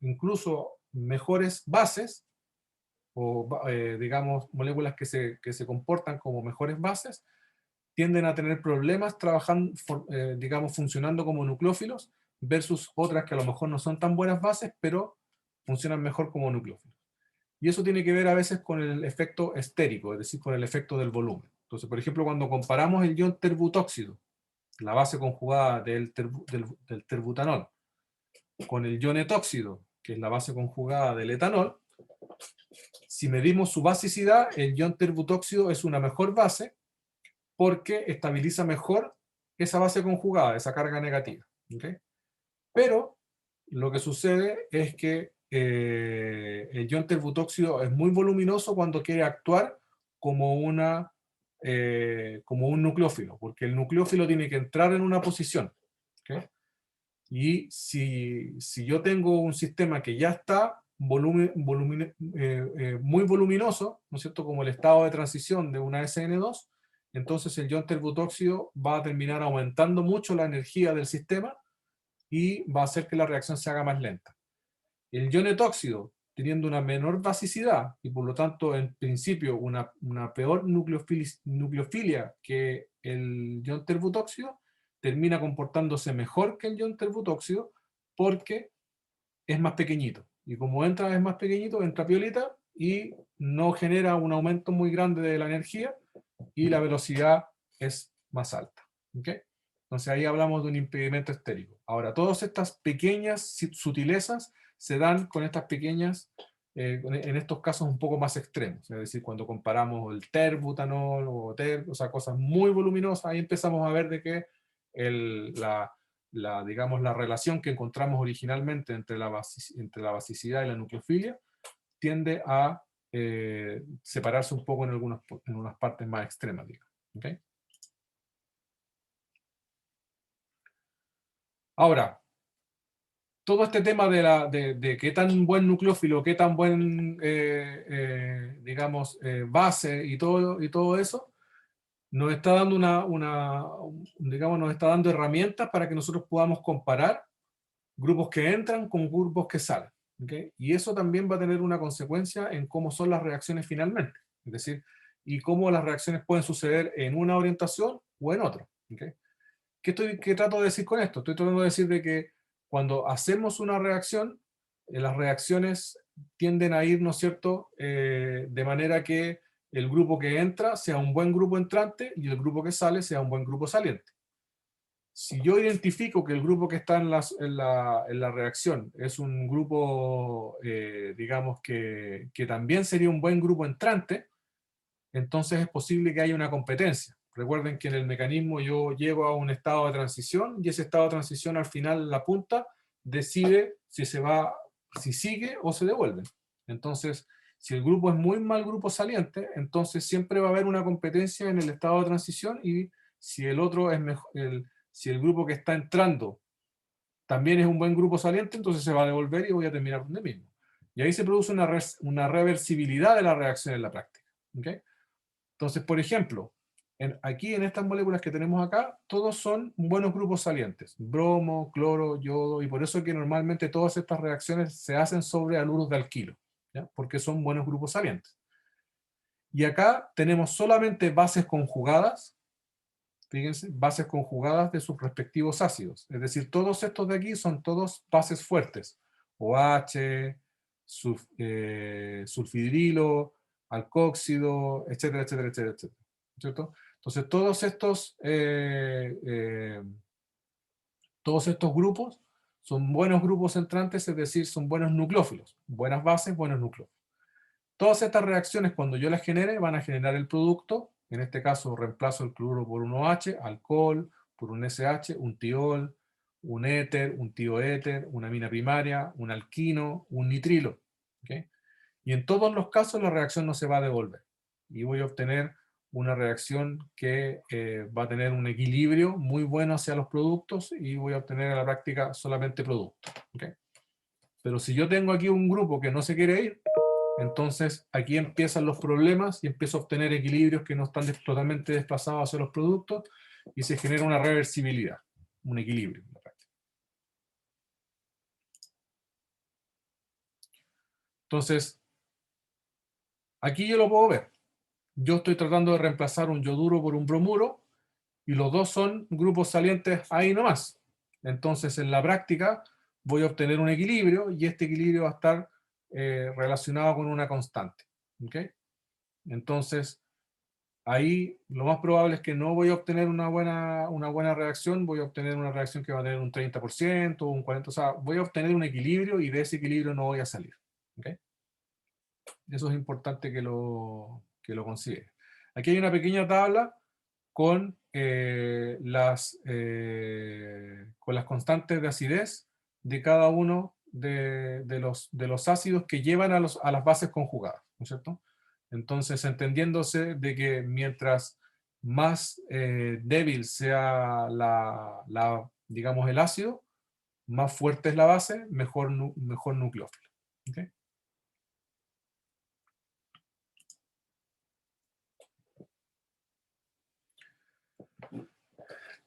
incluso mejores bases, o digamos, moléculas que se comportan como mejores bases, tienden a tener problemas trabajando, digamos, funcionando como nucleófilos, versus otras que a lo mejor no son tan buenas bases, pero funcionan mejor como nucleófilos. Y eso tiene que ver a veces con el efecto estérico, es decir, con el efecto del volumen. Entonces, por ejemplo, cuando comparamos el ion terbutóxido, la base conjugada del terbutanol, con el ion etóxido, que es la base conjugada del etanol, si medimos su basicidad, el ion terbutóxido es una mejor base, porque estabiliza mejor esa base conjugada, esa carga negativa. ¿Okay? Pero lo que sucede es que el ion terbutóxido es muy voluminoso cuando quiere actuar como, como un nucleófilo, porque el nucleófilo tiene que entrar en una posición. ¿Okay? Y si yo tengo un sistema que ya está muy voluminoso, ¿no es cierto?, como el estado de transición de una SN2, entonces el ion terbutóxido va a terminar aumentando mucho la energía del sistema y va a hacer que la reacción se haga más lenta. El ion etóxido, teniendo una menor basicidad y por lo tanto en principio una peor nucleofilia que el ion terbutóxido, termina comportándose mejor que el ion terbutóxido porque es más pequeñito. Y como es más pequeñito, entra piolita y no genera un aumento muy grande de la energía y la velocidad es más alta. ¿Okay? Entonces ahí hablamos de un impedimento estérico. Ahora, todas estas pequeñas sutilezas se dan con estas pequeñas, en estos casos un poco más extremos. Es decir, cuando comparamos el terbutanol o sea, cosas muy voluminosas, ahí empezamos a ver de que digamos, la relación que encontramos originalmente entre la basicidad y la nucleofilia tiende a separarse un poco en unas partes más extremas, digamos. ¿Okay? Ahora, todo este tema de qué tan buen nucleófilo, qué tan buen, digamos, base y todo eso, nos está dando digamos, nos está dando herramientas para que nosotros podamos comparar grupos que entran con grupos que salen. ¿Okay? Y eso también va a tener una consecuencia en cómo son las reacciones finalmente. Es decir, y cómo las reacciones pueden suceder en una orientación o en otra. ¿Okay? ¿Qué trato de decir con esto? Estoy tratando de decir de que cuando hacemos una reacción, las reacciones tienden a ir, ¿no es cierto?, de manera que el grupo que entra sea un buen grupo entrante y el grupo que sale sea un buen grupo saliente. Si yo identifico que el grupo que está en la reacción es un grupo, digamos, que también sería un buen grupo entrante, entonces es posible que haya una competencia. Recuerden que en el mecanismo yo llego a un estado de transición y ese estado de transición al final, la punta, decide si sigue o se devuelve. Entonces, si el grupo es muy mal grupo saliente, entonces siempre va a haber una competencia en el estado de transición, y si el otro es mejor, si el grupo que está entrando también es un buen grupo saliente, entonces se va a devolver y voy a terminar donde mismo. Y ahí se produce una reversibilidad de la reacción en la práctica. ¿Okay? Entonces, por ejemplo, aquí en estas moléculas que tenemos acá, todos son buenos grupos salientes. Bromo, cloro, yodo, y por eso que normalmente todas estas reacciones se hacen sobre haluros de alquilo, ¿ya? Porque son buenos grupos salientes. Y acá tenemos solamente bases conjugadas, fíjense, bases conjugadas de sus respectivos ácidos. Es decir, todos estos de aquí son todos bases fuertes. OH, sulfidrilo, alcóxido, etcétera, etcétera, etcétera, etcétera. ¿Cierto? Entonces, todos estos grupos son buenos grupos entrantes, es decir, son buenos nucleófilos. Buenas bases, buenos núcleos. Todas estas reacciones, cuando yo las genere, van a generar el producto. En este caso, reemplazo el cloruro por un OH, alcohol, por un SH, un tiol, un éter, un tioéter, una amina primaria, un alquino, un nitrilo. ¿Okay? Y en todos los casos la reacción no se va a devolver. Y voy a obtener una reacción que va a tener un equilibrio muy bueno hacia los productos, y voy a obtener en la práctica solamente productos. ¿Okay? Pero si yo tengo aquí un grupo que no se quiere ir, entonces aquí empiezan los problemas y empiezo a obtener equilibrios que no están totalmente desplazados hacia los productos, y se genera una reversibilidad, un equilibrio. Entonces, aquí yo lo puedo ver. Yo estoy tratando de reemplazar un yoduro por un bromuro, y los dos son grupos salientes ahí nomás. Entonces, en la práctica voy a obtener un equilibrio, y este equilibrio va a estar relacionado con una constante. ¿Okay? Entonces, ahí lo más probable es que no voy a obtener una buena reacción, voy a obtener una reacción que va a tener un 30%, un 40%, o sea, voy a obtener un equilibrio, y de ese equilibrio no voy a salir. ¿Okay? Eso es importante que lo considere. Aquí hay una pequeña tabla con con las constantes de acidez de cada uno de los ácidos que llevan a las bases conjugadas, ¿no es cierto? Entonces, entendiéndose de que mientras más débil sea digamos, el ácido, más fuerte es la base, mejor nucleófilo. ¿Okay?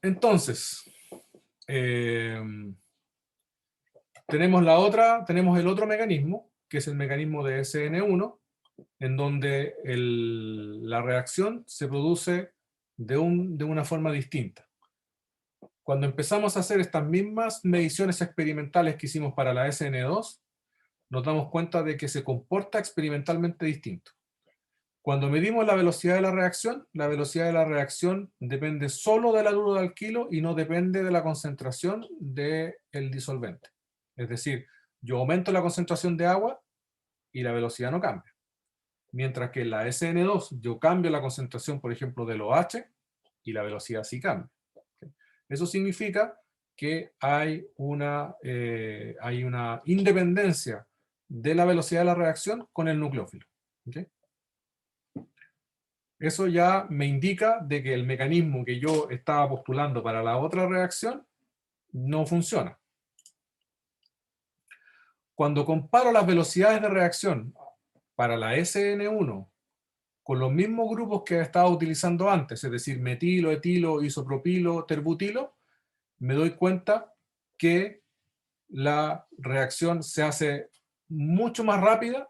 Entonces, eh, tenemos el otro mecanismo, que es el mecanismo de SN1, en donde la reacción se produce de una forma distinta. Cuando empezamos a hacer estas mismas mediciones experimentales que hicimos para la SN2, nos damos cuenta de que se comporta experimentalmente distinto. Cuando medimos la velocidad de la reacción depende solo del haluro de alquilo y no depende de la concentración del disolvente. Es decir, yo aumento la concentración de agua y la velocidad no cambia. Mientras que en la SN2 yo cambio la concentración, por ejemplo, del OH, y la velocidad sí cambia. Eso significa que hay una independencia de la velocidad de la reacción con el nucleófilo. ¿Okay? Eso ya me indica de que el mecanismo que yo estaba postulando para la otra reacción no funciona. Cuando comparo las velocidades de reacción para la SN1 con los mismos grupos que estaba utilizando antes, es decir, metilo, etilo, isopropilo, terbutilo, me doy cuenta que la reacción se hace mucho más rápida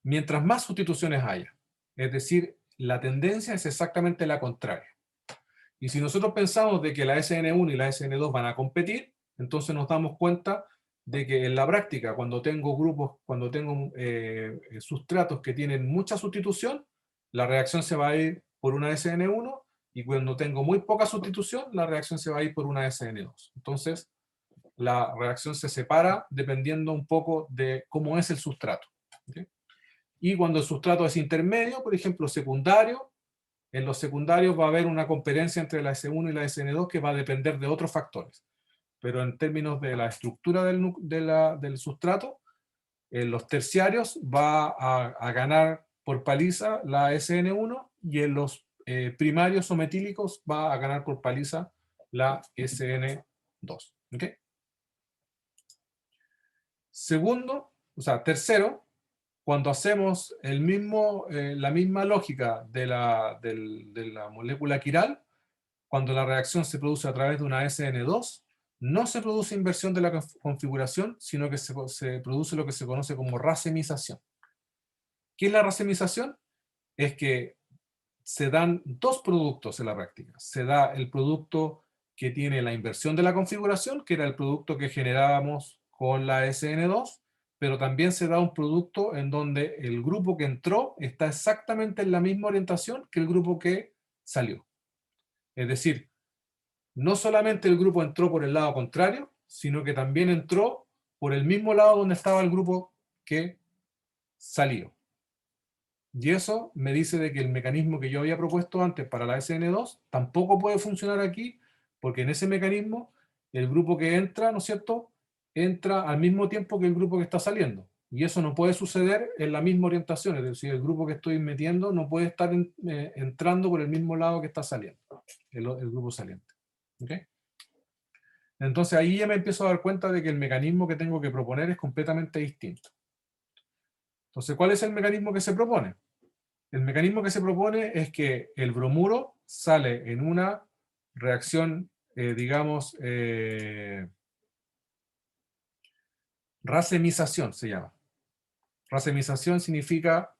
mientras más sustituciones haya. Es decir, la tendencia es exactamente la contraria. Y si nosotros pensamos de que la SN1 y la SN2 van a competir, entonces nos damos cuenta de que en la práctica, cuando tengo sustratos que tienen mucha sustitución, la reacción se va a ir por una SN1, y cuando tengo muy poca sustitución, la reacción se va a ir por una SN2. Entonces, la reacción se separa dependiendo un poco de cómo es el sustrato. ¿Okay? Y cuando el sustrato es intermedio, por ejemplo, secundario, en los secundarios va a haber una competencia entre la S1 y la SN2 que va a depender de otros factores. Pero en términos de la estructura del sustrato, En los terciarios va a ganar por paliza la SN1 y en los primarios o metílicos va a ganar por paliza la SN2. ¿Ok? Segundo, o sea, tercero, cuando hacemos la misma lógica de la molécula quiral, cuando la reacción se produce a través de una SN2, no se produce inversión de la configuración, sino que se produce lo que se conoce como racemización. ¿Qué es la racemización? Es que se dan dos productos en la práctica. Se da el producto que tiene la inversión de la configuración, que era el producto que generábamos con la SN2, pero también se da un producto en donde el grupo que entró está exactamente en la misma orientación que el grupo que salió. Es decir, no solamente el grupo entró por el lado contrario, sino que también entró por el mismo lado donde estaba el grupo que salió. Y eso me dice de que el mecanismo que yo había propuesto antes para la SN2 tampoco puede funcionar aquí, porque en ese mecanismo el grupo que entra, ¿no es cierto?, entra al mismo tiempo que el grupo que está saliendo. Y eso no puede suceder en la misma orientación, es decir, el grupo que estoy metiendo no puede estar entrando por el mismo lado que está saliendo, el grupo saliente. ¿Ok? Entonces ahí ya me empiezo a dar cuenta de que el mecanismo que tengo que proponer es completamente distinto. Entonces, ¿cuál es el mecanismo que se propone? El mecanismo que se propone es que el bromuro sale en una reacción, digamos, racemización se llama. Racemización significa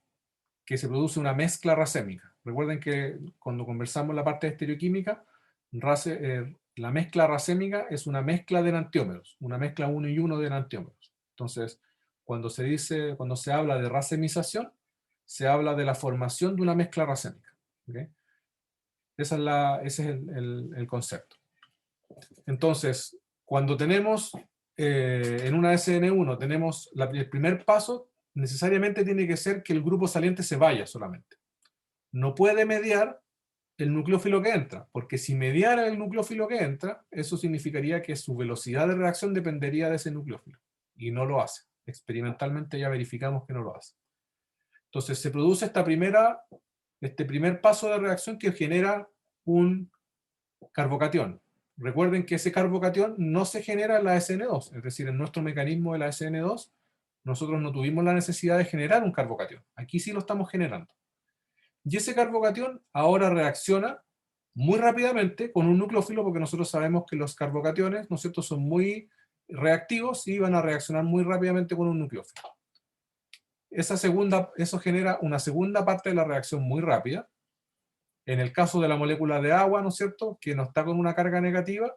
que se produce una mezcla racémica. Recuerden que cuando conversamos la parte de estereoquímica, la mezcla racémica es una mezcla de enantiómeros, una mezcla 1 y 1 de enantiómeros. Entonces, cuando se habla de racemización, se habla de la formación de una mezcla racémica. ¿Okay? Ese es el concepto. Entonces, cuando tenemos en una SN1, tenemos el primer paso, necesariamente tiene que ser que el grupo saliente se vaya solamente. No puede mediar el nucleófilo que entra, porque si mediara el nucleófilo que entra, eso significaría que su velocidad de reacción dependería de ese nucleófilo, y no lo hace. Experimentalmente ya verificamos que no lo hace. Entonces se produce este primer paso de reacción que genera un carbocatión. Recuerden que ese carbocatión no se genera en la SN2, es decir, en nuestro mecanismo de la SN2, nosotros no tuvimos la necesidad de generar un carbocatión. Aquí sí lo estamos generando. Y ese carbocatión ahora reacciona muy rápidamente con un nucleófilo, porque nosotros sabemos que los carbocationes, ¿no es cierto?, son muy reactivos y van a reaccionar muy rápidamente con un nucleófilo. Eso genera una segunda parte de la reacción muy rápida. En el caso de la molécula de agua, ¿no es cierto?, que no está con una carga negativa,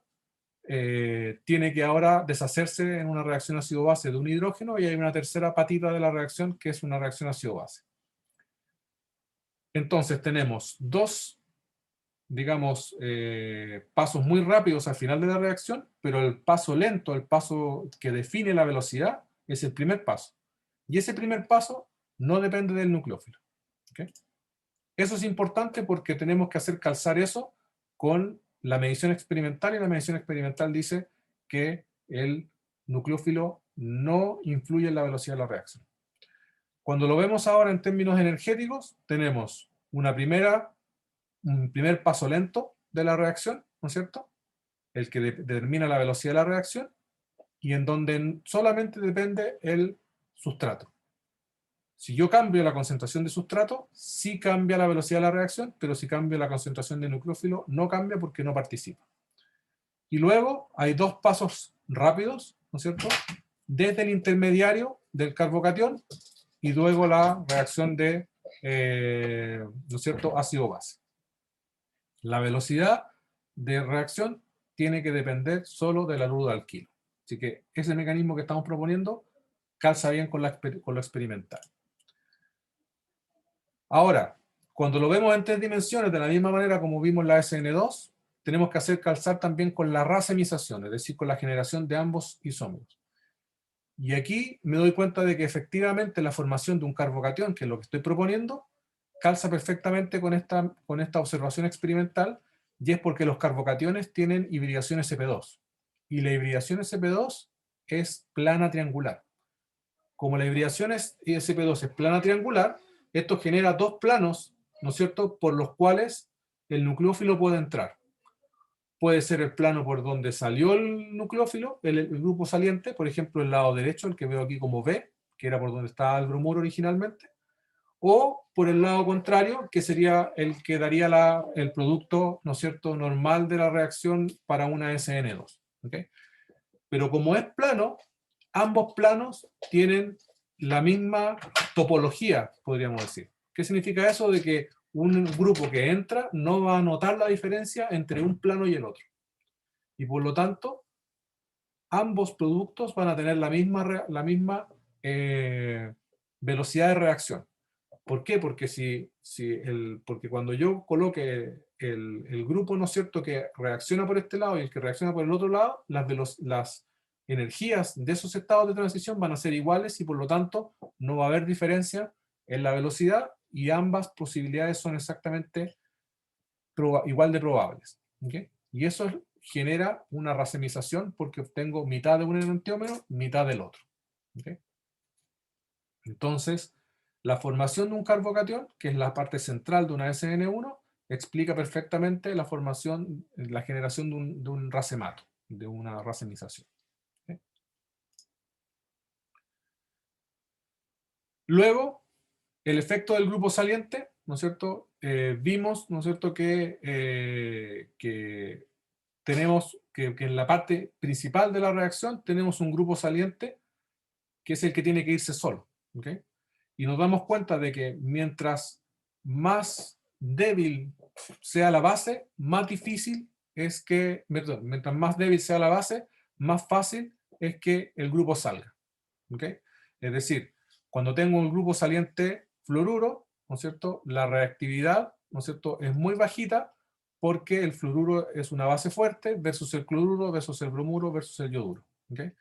tiene que ahora deshacerse en una reacción ácido-base de un hidrógeno, y hay una tercera patita de la reacción que es una reacción ácido-base. Entonces tenemos dos, digamos, pasos muy rápidos al final de la reacción, pero el paso lento, el paso que define la velocidad, es el primer paso. Y ese primer paso no depende del nucleófilo. ¿Okay? Eso es importante porque tenemos que hacer calzar eso con la medición experimental, y la medición experimental dice que el nucleófilo no influye en la velocidad de la reacción. Cuando lo vemos ahora en términos energéticos, tenemos un primer paso lento de la reacción, ¿no es cierto?, el que determina la velocidad de la reacción, y en donde solamente depende el sustrato. Si yo cambio la concentración de sustrato, sí cambia la velocidad de la reacción, pero si cambio la concentración de nucleófilo, no cambia porque no participa. Y luego hay dos pasos rápidos, ¿no es cierto?, desde el intermediario del carbocatión y luego la reacción de, ¿no es cierto?, ácido-base. La velocidad de reacción tiene que depender solo de la luz de alquilo. Así que ese mecanismo que estamos proponiendo calza bien con lo experimental. Ahora, cuando lo vemos en 3 dimensiones, de la misma manera como vimos la SN2, tenemos que hacer calzar también con la racemización, es decir, con la generación de ambos isómeros. Y aquí me doy cuenta de que efectivamente la formación de un carbocatión, que es lo que estoy proponiendo, calza perfectamente con esta observación experimental, y es porque los carbocationes tienen hibridación sp2. Y la hibridación sp2 es plana triangular. como la hibridación es ISP2 es plana triangular, esto genera dos planos, ¿no es cierto?, por los cuales el nucleófilo puede entrar. Puede ser el plano por donde salió el nucleófilo, el grupo saliente, por ejemplo, el lado derecho, el que veo aquí como B, que era por donde estaba el bromuro originalmente, o por el lado contrario, que sería el que daría el producto, ¿no es cierto?, normal de la reacción para una SN2. ¿Okay? Pero como es plano, ambos planos tienen la misma topología, podríamos decir. ¿Qué significa eso? De que un grupo que entra no va a notar la diferencia entre un plano y el otro. Y por lo tanto, ambos productos van a tener la misma velocidad de reacción. ¿Por qué? Porque, porque cuando yo coloque el grupo, ¿no es cierto?, que reacciona por este lado y el que reacciona por el otro lado, las energías de esos estados de transición van a ser iguales y por lo tanto no va a haber diferencia en la velocidad y ambas posibilidades son exactamente igual de probables. ¿Okay? Y eso genera una racemización porque obtengo mitad de un enantiómero, mitad del otro. ¿Okay? Entonces, la formación de un carbocatión, que es la parte central de una SN1, explica perfectamente la formación, la generación de un racemato, de una racemización. ¿Okay? Luego, el efecto del grupo saliente, ¿no es cierto? Vimos, ¿no es cierto?, que tenemos que en la parte principal de la reacción tenemos un grupo saliente que es el que tiene que irse solo. ¿Okay? Y nos damos cuenta de que mientras más débil sea la base, más difícil es que, perdón, mientras más débil sea la base, más fácil es que el grupo salga. ¿Okay? Es decir, cuando tengo un grupo saliente fluoruro, ¿no es cierto?, la reactividad, ¿no es cierto?, es muy bajita porque el fluoruro es una base fuerte versus el cloruro, versus el bromuro, versus el yoduro. ¿Okay?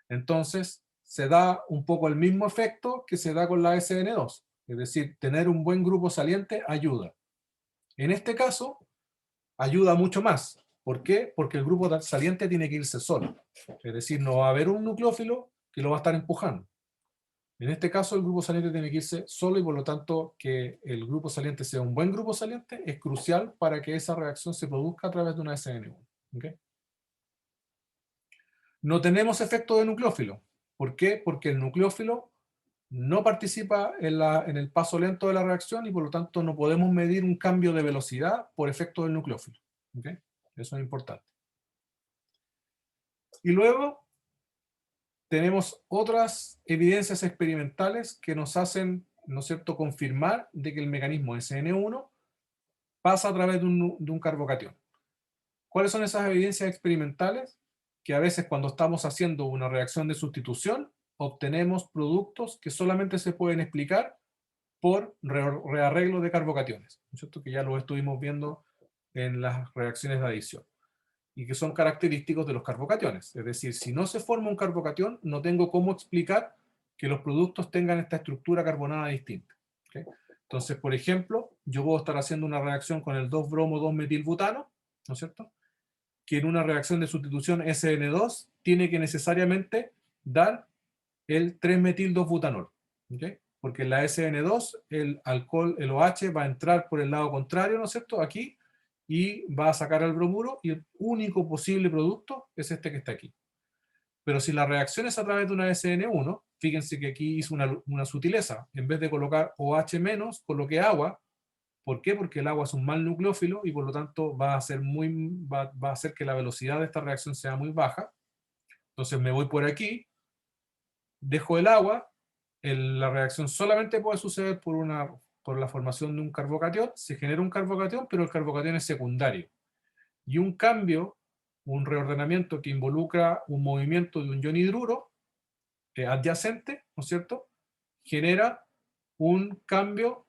Entonces, se da un poco el mismo efecto que se da con la SN2. Es decir, tener un buen grupo saliente ayuda. En este caso, ayuda mucho más. ¿Por qué? Porque el grupo saliente tiene que irse solo. Es decir, no va a haber un nucleófilo que lo va a estar empujando. En este caso, el grupo saliente tiene que irse solo y por lo tanto que el grupo saliente sea un buen grupo saliente es crucial para que esa reacción se produzca a través de una SN1. ¿Okay? No tenemos efecto de nucleófilo. ¿Por qué? Porque el nucleófilo no participa en el paso lento de la reacción y por lo tanto no podemos medir un cambio de velocidad por efecto del nucleófilo. ¿Okay? Eso es importante. Y luego tenemos otras evidencias experimentales que nos hacen, ¿no es cierto?, confirmar de que el mecanismo SN1 pasa a través de un carbocatión. ¿Cuáles son esas evidencias experimentales? Que a veces cuando estamos haciendo una reacción de sustitución, obtenemos productos que solamente se pueden explicar por rearreglo de carbocationes, ¿no es cierto?, que ya lo estuvimos viendo en las reacciones de adición, y que son característicos de los carbocationes. Es decir, si no se forma un carbocatión, no tengo cómo explicar que los productos tengan esta estructura carbonada distinta. ¿Okay? Entonces, por ejemplo, yo puedo estar haciendo una reacción con el 2-bromo-2-metilbutano, ¿no es cierto?, que en una reacción de sustitución SN2 tiene que necesariamente dar el 3-metil-2-butanol. ¿Okay? Porque en la SN2 el alcohol, el OH, va a entrar por el lado contrario, ¿no es cierto?, aquí, y va a sacar el bromuro, y el único posible producto es este que está aquí. Pero si la reacción es a través de una SN1, fíjense que aquí hice una sutileza. En vez de colocar OH menos, coloqué agua. ¿Por qué? Porque el agua es un mal nucleófilo y por lo tanto va a hacer que la velocidad de esta reacción sea muy baja. Entonces me voy por aquí, dejo el agua, la reacción solamente puede suceder por la formación de un carbocatión, se genera un carbocatión, pero el carbocatión es secundario. Y un cambio, un reordenamiento que involucra un movimiento de un ion hidruro adyacente, ¿no es cierto?, genera un cambio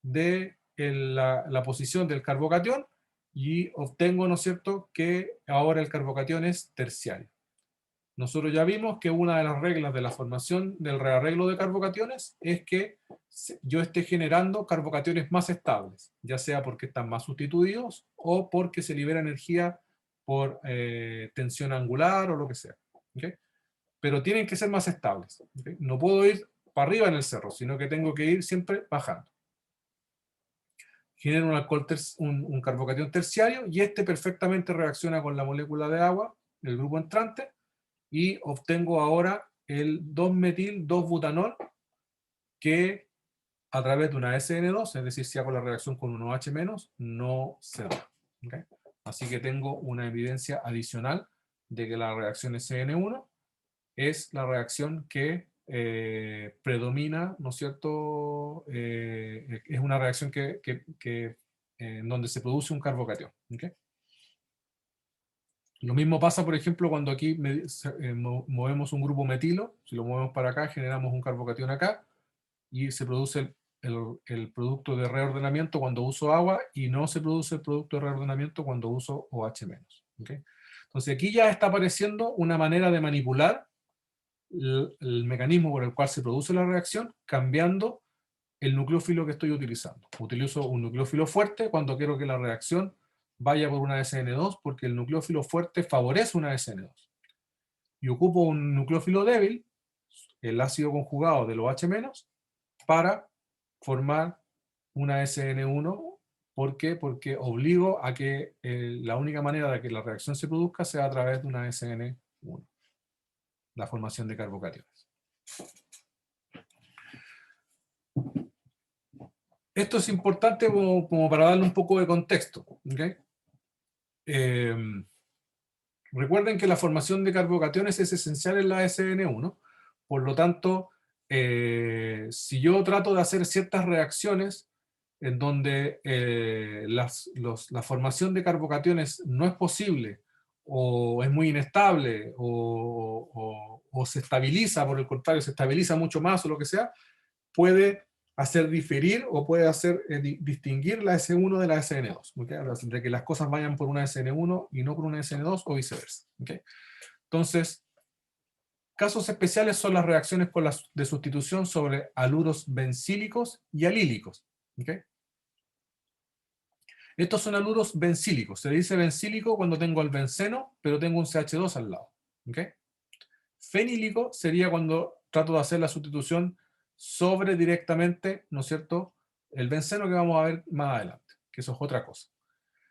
de la posición del carbocatión y obtengo, ¿no es cierto?, que ahora el carbocatión es terciario. Nosotros ya vimos que una de las reglas de la formación del rearreglo de carbocationes es que yo esté generando carbocationes más estables, ya sea porque están más sustituidos o porque se libera energía por tensión angular o lo que sea. ¿Okay? Pero tienen que ser más estables. ¿Okay? No puedo ir para arriba en el cerro, sino que tengo que ir siempre bajando. Genera un alcohol un carbocatión terciario, y este perfectamente reacciona con la molécula de agua, el grupo entrante, y obtengo ahora el 2-metil 2-butanol, que a través de una SN2, es decir, si hago la reacción con un OH-, no se da. ¿Okay? Así que tengo una evidencia adicional de que la reacción SN1 es la reacción que predomina, ¿no es cierto? Es una reacción en donde se produce un carbocatión. ¿Okay? Lo mismo pasa, por ejemplo, cuando aquí movemos un grupo metilo. Si lo movemos para acá, generamos un carbocatión acá, y se produce el producto de reordenamiento cuando uso agua, y no se produce el producto de reordenamiento cuando uso OH-. ¿Okay? Entonces aquí ya está apareciendo una manera de manipular el mecanismo por el cual se produce la reacción, cambiando el nucleófilo que estoy utilizando. Utilizo un nucleófilo fuerte cuando quiero que la reacción vaya por una SN2, porque el nucleófilo fuerte favorece una SN2. Y ocupo un nucleófilo débil, el ácido conjugado del OH-, para formar una SN1. ¿Por qué? Porque obligo a que la única manera de que la reacción se produzca sea a través de una SN1, la formación de carbocationes. Esto es importante como para darle un poco de contexto. ¿Okay? Recuerden que la formación de carbocationes es esencial en la SN1, por lo tanto, si yo trato de hacer ciertas reacciones en donde la formación de carbocationes no es posible, o es muy inestable, o se estabiliza, por el contrario, se estabiliza mucho más o lo que sea, puede hacer diferir o puede hacer distinguir la S1 de la SN2, ¿okay? De que las cosas vayan por una SN1 y no por una SN2, o viceversa. ¿Okay? Entonces, casos especiales son las reacciones de sustitución sobre haluros bencílicos y alílicos. ¿Okay? Estos son haluros bencílicos. Se dice bencílico cuando tengo el benceno, pero tengo un CH2 al lado. ¿Okay? Fenílico sería cuando trato de hacer la sustitución sobre directamente, ¿no es cierto?, el benceno, que vamos a ver más adelante, que eso es otra cosa.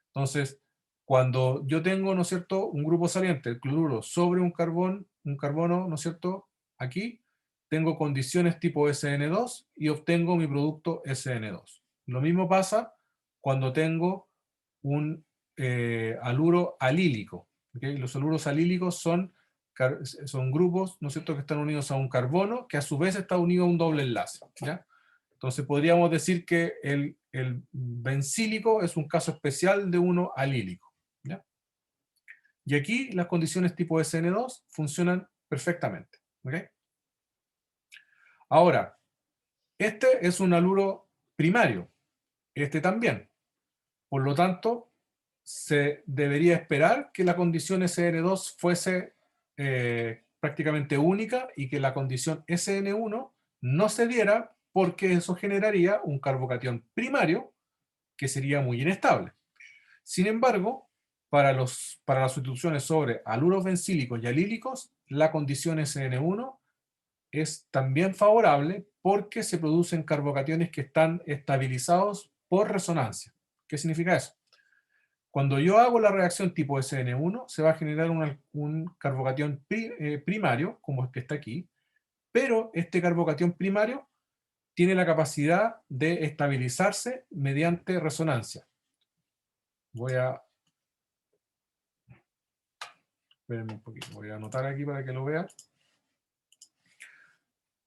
Entonces, cuando yo tengo, ¿no es cierto?, un grupo saliente, el cloruro, sobre un carbono, ¿no es cierto?, aquí tengo condiciones tipo SN2 y obtengo mi producto SN2. Lo mismo pasa cuando tengo un haluro alílico. ¿Okay? Los haluros alílicos son grupos, ¿no es cierto?, que están unidos a un carbono, que a su vez está unido a un doble enlace. ¿Ya? Entonces podríamos decir que el bencílico es un caso especial de uno alílico. ¿Ya? Y aquí las condiciones tipo SN2 funcionan perfectamente. ¿Okay? Ahora, este es un haluro primario, este también. Por lo tanto, se debería esperar que la condición SN2 fuese prácticamente única, y que la condición SN1 no se diera, porque eso generaría un carbocatión primario que sería muy inestable. Sin embargo, para las sustituciones sobre haluros bencílicos y alílicos, la condición SN1 es también favorable, porque se producen carbocationes que están estabilizados por resonancia. ¿Qué significa eso? Cuando yo hago la reacción tipo SN1, se va a generar un carbocatión primario, como el que está aquí, pero este carbocatión primario tiene la capacidad de estabilizarse mediante resonancia. Espérenme un poquito, voy a anotar aquí para que lo vean.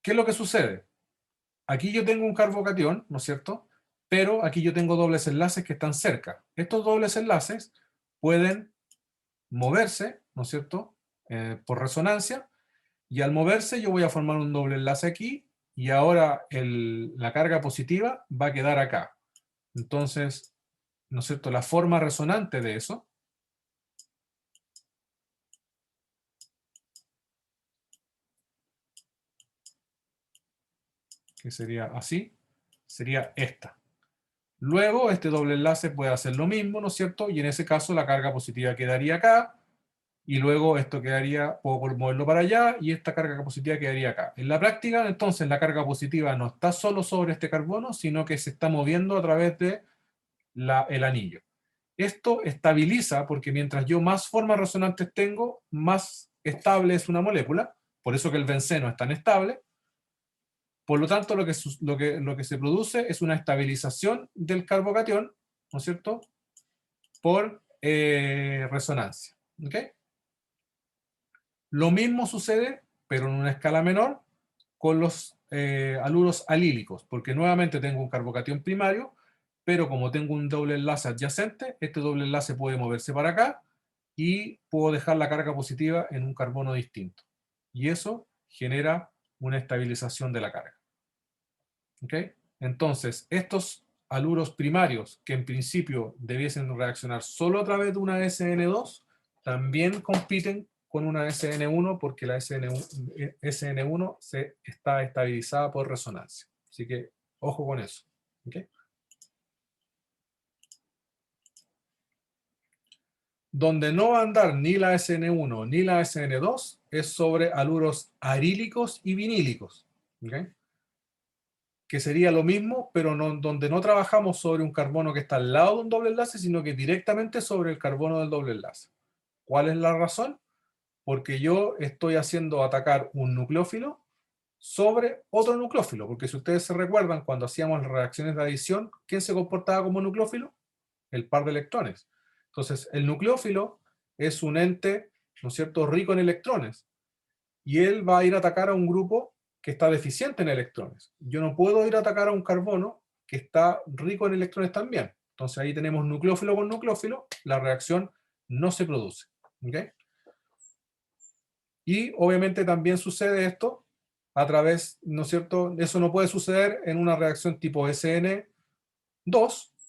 ¿Qué es lo que sucede? Aquí yo tengo un carbocatión, ¿no es cierto? Pero aquí yo tengo dobles enlaces que están cerca. Estos dobles enlaces pueden moverse, ¿no es cierto?, por resonancia, y al moverse yo voy a formar un doble enlace aquí, y ahora la carga positiva va a quedar acá. Entonces, ¿no es cierto?, la forma resonante de eso que sería así, sería esta. Luego, este doble enlace puede hacer lo mismo, ¿no es cierto? Y en ese caso la carga positiva quedaría acá, y luego esto quedaría, puedo moverlo para allá, y esta carga positiva quedaría acá. En la práctica, entonces, la carga positiva no está solo sobre este carbono, sino que se está moviendo a través de el anillo. Esto estabiliza, porque mientras yo más formas resonantes tengo, más estable es una molécula, por eso que el benceno es tan estable. Por lo tanto, lo que se produce es una estabilización del carbocatión, ¿no es cierto?, por resonancia. ¿Ok? Lo mismo sucede, pero en una escala menor, con los haluros alílicos, porque nuevamente tengo un carbocatión primario, pero como tengo un doble enlace adyacente, este doble enlace puede moverse para acá y puedo dejar la carga positiva en un carbono distinto. Y eso genera una estabilización de la carga. ¿Ok? Entonces, estos haluros primarios, que en principio debiesen reaccionar solo a través de una SN2, también compiten con una SN1 porque la SN1 está estabilizada por resonancia. Así que, ojo con eso. ¿Ok? Donde no va a andar ni la SN1 ni la SN2 es sobre haluros arílicos y vinílicos. ¿Ok? Que sería lo mismo, pero donde no trabajamos sobre un carbono que está al lado de un doble enlace, sino que directamente sobre el carbono del doble enlace. ¿Cuál es la razón? Porque yo estoy haciendo atacar un nucleófilo sobre otro nucleófilo, porque si ustedes se recuerdan, cuando hacíamos las reacciones de adición, ¿quién se comportaba como nucleófilo? El par de electrones. Entonces, el nucleófilo es un ente, ¿no es cierto?, rico en electrones, y él va a ir a atacar a un grupo que está deficiente en electrones. Yo no puedo ir a atacar a un carbono que está rico en electrones también. Entonces ahí tenemos nucleófilo con nucleófilo, la reacción no se produce. ¿Okay? Y obviamente también sucede esto a través, ¿no es cierto? Eso no puede suceder en una reacción tipo SN2,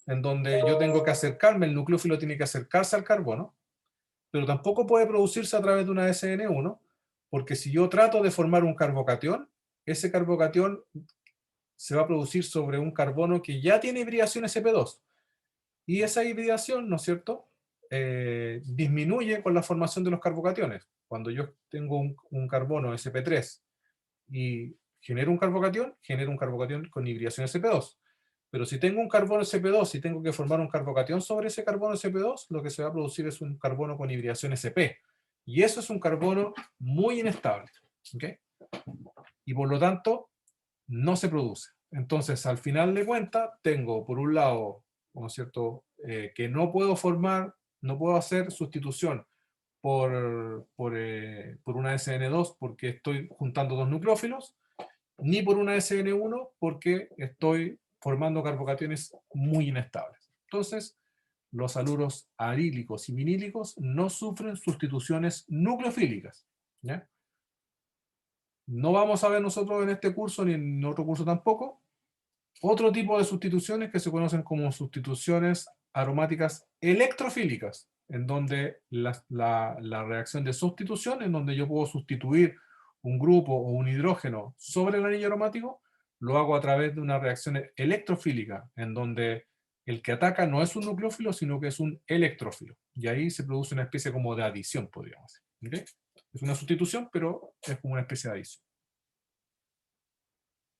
en donde yo tengo que acercarme, el nucleófilo tiene que acercarse al carbono, pero tampoco puede producirse a través de una SN1, porque si yo trato de formar un carbocatión, ese carbocatión se va a producir sobre un carbono que ya tiene hibridación sp2. Y esa hibridación, ¿no es cierto?, disminuye con la formación de los carbocationes. Cuando yo tengo un carbono sp3 y genero un carbocatión con hibridación sp2. Pero si tengo un carbono sp2 y tengo que formar un carbocatión sobre ese carbono sp2, lo que se va a producir es un carbono con hibridación sp. Y eso es un carbono muy inestable. ¿Okay? Y por lo tanto, no se produce. Entonces, al final de cuentas, tengo por un lado, ¿no es cierto?, que no puedo formar, no puedo hacer sustitución por una SN2 porque estoy juntando dos nucleófilos, ni por una SN1 porque estoy formando carbocationes muy inestables. Entonces, los haluros arílicos y vinílicos no sufren sustituciones nucleofílicas. ¿Ya? No vamos a ver nosotros en este curso, ni en otro curso tampoco, otro tipo de sustituciones que se conocen como sustituciones aromáticas electrofílicas, en donde la reacción de sustitución, en donde yo puedo sustituir un grupo o un hidrógeno sobre el anillo aromático, lo hago a través de una reacción electrofílica, en donde el que ataca no es un nucleófilo, sino que es un electrófilo. Y ahí se produce una especie como de adición, podríamos decir. ¿Okay? Es una sustitución, pero es como una especie de adición.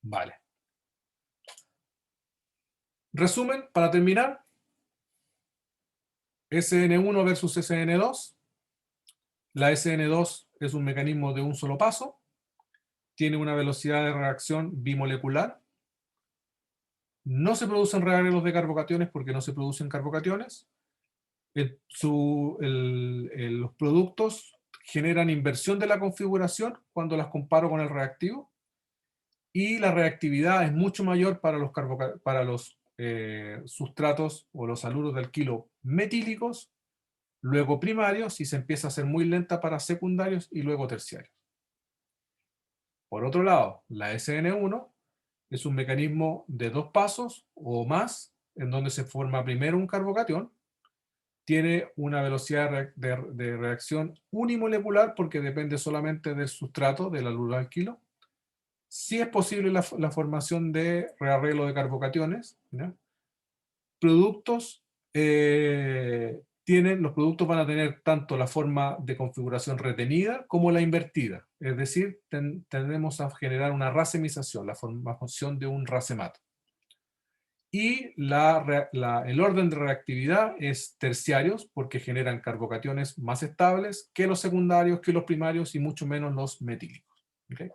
Vale. Resumen, para terminar, SN1 versus SN2. La SN2 es un mecanismo de un solo paso, tiene una velocidad de reacción bimolecular, no se producen rearreglos de carbocationes porque no se producen carbocationes, los productos generan inversión de la configuración cuando las comparo con el reactivo, y la reactividad es mucho mayor para los sustratos o los haluros de alquilo metílicos, luego primarios, y se empieza a hacer muy lenta para secundarios y luego terciarios. Por otro lado, la SN1 es un mecanismo de dos pasos o más, en donde se forma primero un carbocatión, tiene una velocidad de reacción unimolecular porque depende solamente del sustrato, del haluro alquilo. Sí es posible la formación de rearreglo de carbocationes, ¿ya? Productos los productos van a tener tanto la forma de configuración retenida como la invertida. Es decir, tendemos a generar una racemización, la formación de un racemato. Y el orden de reactividad es terciarios, porque generan carbocationes más estables que los secundarios, que los primarios y mucho menos los metílicos. ¿Okay?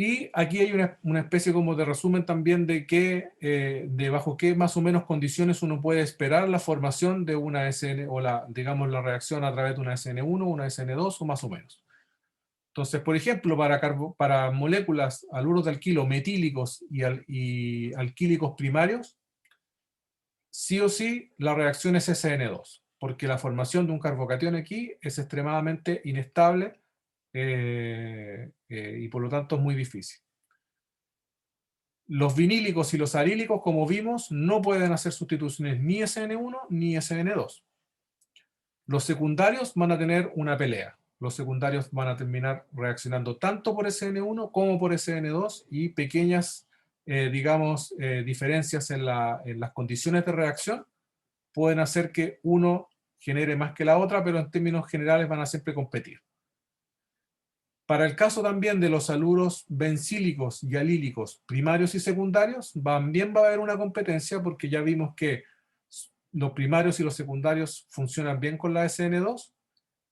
Y aquí hay una especie como de resumen también de bajo qué más o menos condiciones uno puede esperar la formación de una SN, o digamos la reacción a través de una SN1, una SN2 o más o menos. Entonces, por ejemplo, para moléculas aluros de alquilo metílicos y alquílicos primarios, sí o sí la reacción es SN2, porque la formación de un carbocatión aquí es extremadamente inestable y por lo tanto es muy difícil. Los vinílicos y los arílicos, como vimos, no pueden hacer sustituciones ni SN1 ni SN2. Los secundarios van a tener una pelea. Los secundarios van a terminar reaccionando tanto por SN1 como por SN2 y pequeñas, digamos, diferencias en las condiciones de reacción pueden hacer que uno genere más que la otra, pero en términos generales van a siempre competir. Para el caso también de los aluros bencílicos y alílicos primarios y secundarios, también va a haber una competencia porque ya vimos que los primarios y los secundarios funcionan bien con la SN2,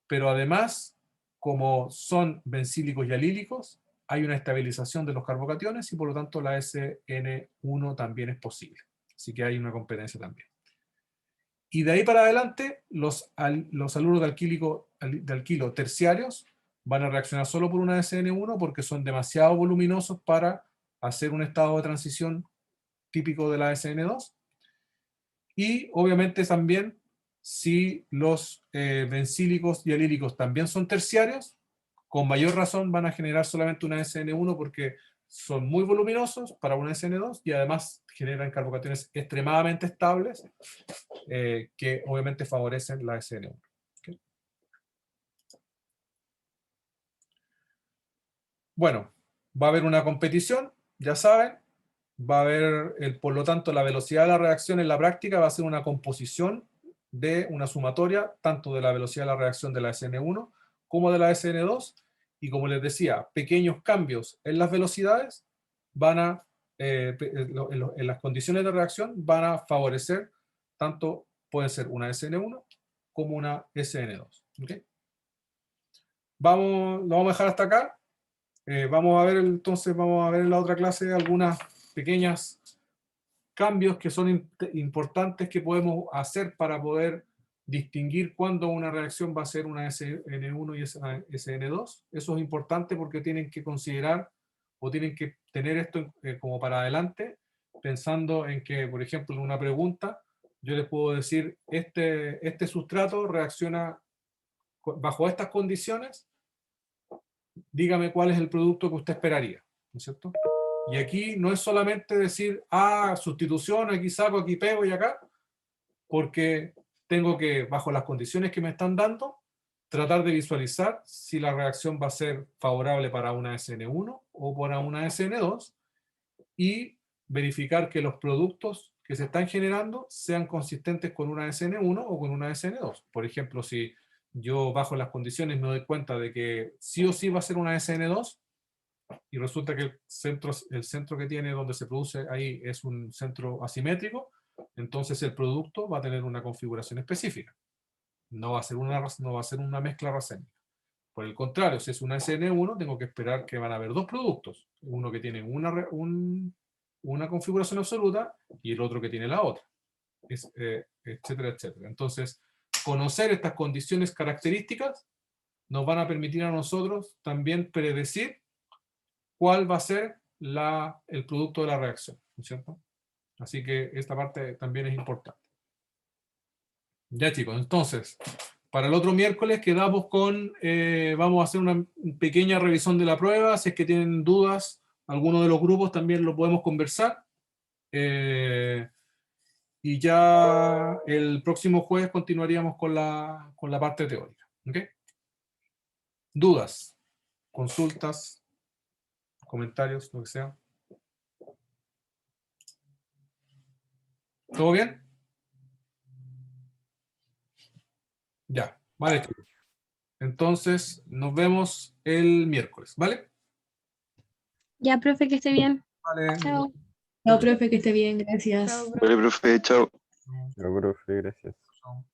pero además, como son bencílicos y alílicos, hay una estabilización de los carbocationes y por lo tanto la SN1 también es posible. Así que hay una competencia también. Y de ahí para adelante, los aluros de alquilo terciarios van a reaccionar solo por una SN1 porque son demasiado voluminosos para hacer un estado de transición típico de la SN2. Y obviamente también, si los bencílicos y alílicos también son terciarios, con mayor razón van a generar solamente una SN1 porque son muy voluminosos para una SN2 y además generan carbocationes extremadamente estables que obviamente favorecen la SN1. ¿Okay? Bueno, va a haber una competición, ya saben, va a haber, por lo tanto, la velocidad de la reacción en la práctica va a ser una composición de una sumatoria, tanto de la velocidad de la reacción de la SN1 como de la SN2, y como les decía, pequeños cambios en las velocidades van a, en las condiciones de reacción, van a favorecer, tanto puede ser una SN1 como una SN2. ¿Okay? Lo vamos a dejar hasta acá. Vamos a ver entonces, vamos a ver en la otra clase algunas pequeñas cambios que son importantes que podemos hacer para poder distinguir cuándo una reacción va a ser una SN1 y SN2. Eso es importante porque tienen que considerar o tienen que tener esto como para adelante, pensando en que, por ejemplo, en una pregunta, yo les puedo decir, este sustrato reacciona bajo estas condiciones, dígame cuál es el producto que usted esperaría, ¿no es cierto? Y aquí no es solamente decir, sustitución, aquí saco, aquí pego y acá, porque tengo que, bajo las condiciones que me están dando, tratar de visualizar si la reacción va a ser favorable para una SN1 o para una SN2 y verificar que los productos que se están generando sean consistentes con una SN1 o con una SN2. Por ejemplo, si yo bajo las condiciones me doy cuenta de que sí o sí va a ser una SN2, y resulta que el centro que tiene donde se produce ahí es un centro asimétrico, entonces el producto va a tener una configuración específica. No va a ser una mezcla racémica. Por el contrario, si es una SN1, tengo que esperar que van a haber dos productos. Uno que tiene una configuración absoluta y el otro que tiene la otra. Etcétera, etcétera. Entonces, conocer estas condiciones características nos van a permitir a nosotros también predecir cuál va a ser el producto de la reacción, ¿no es cierto? Así que esta parte también es importante. Ya chicos, entonces, para el otro miércoles quedamos vamos a hacer una pequeña revisión de la prueba, si es que tienen dudas, alguno de los grupos también lo podemos conversar. Y ya el próximo jueves continuaríamos con la parte teórica. ¿Okay? Dudas, consultas, comentarios, lo que sea. ¿Todo bien? Ya, vale, chicos. Entonces, nos vemos el miércoles, ¿vale? Ya, profe, que esté bien. Vale. Chao. No, profe, que esté bien, gracias. Chao, profe. Vale, profe, chao. Yo, profe, gracias. Chao.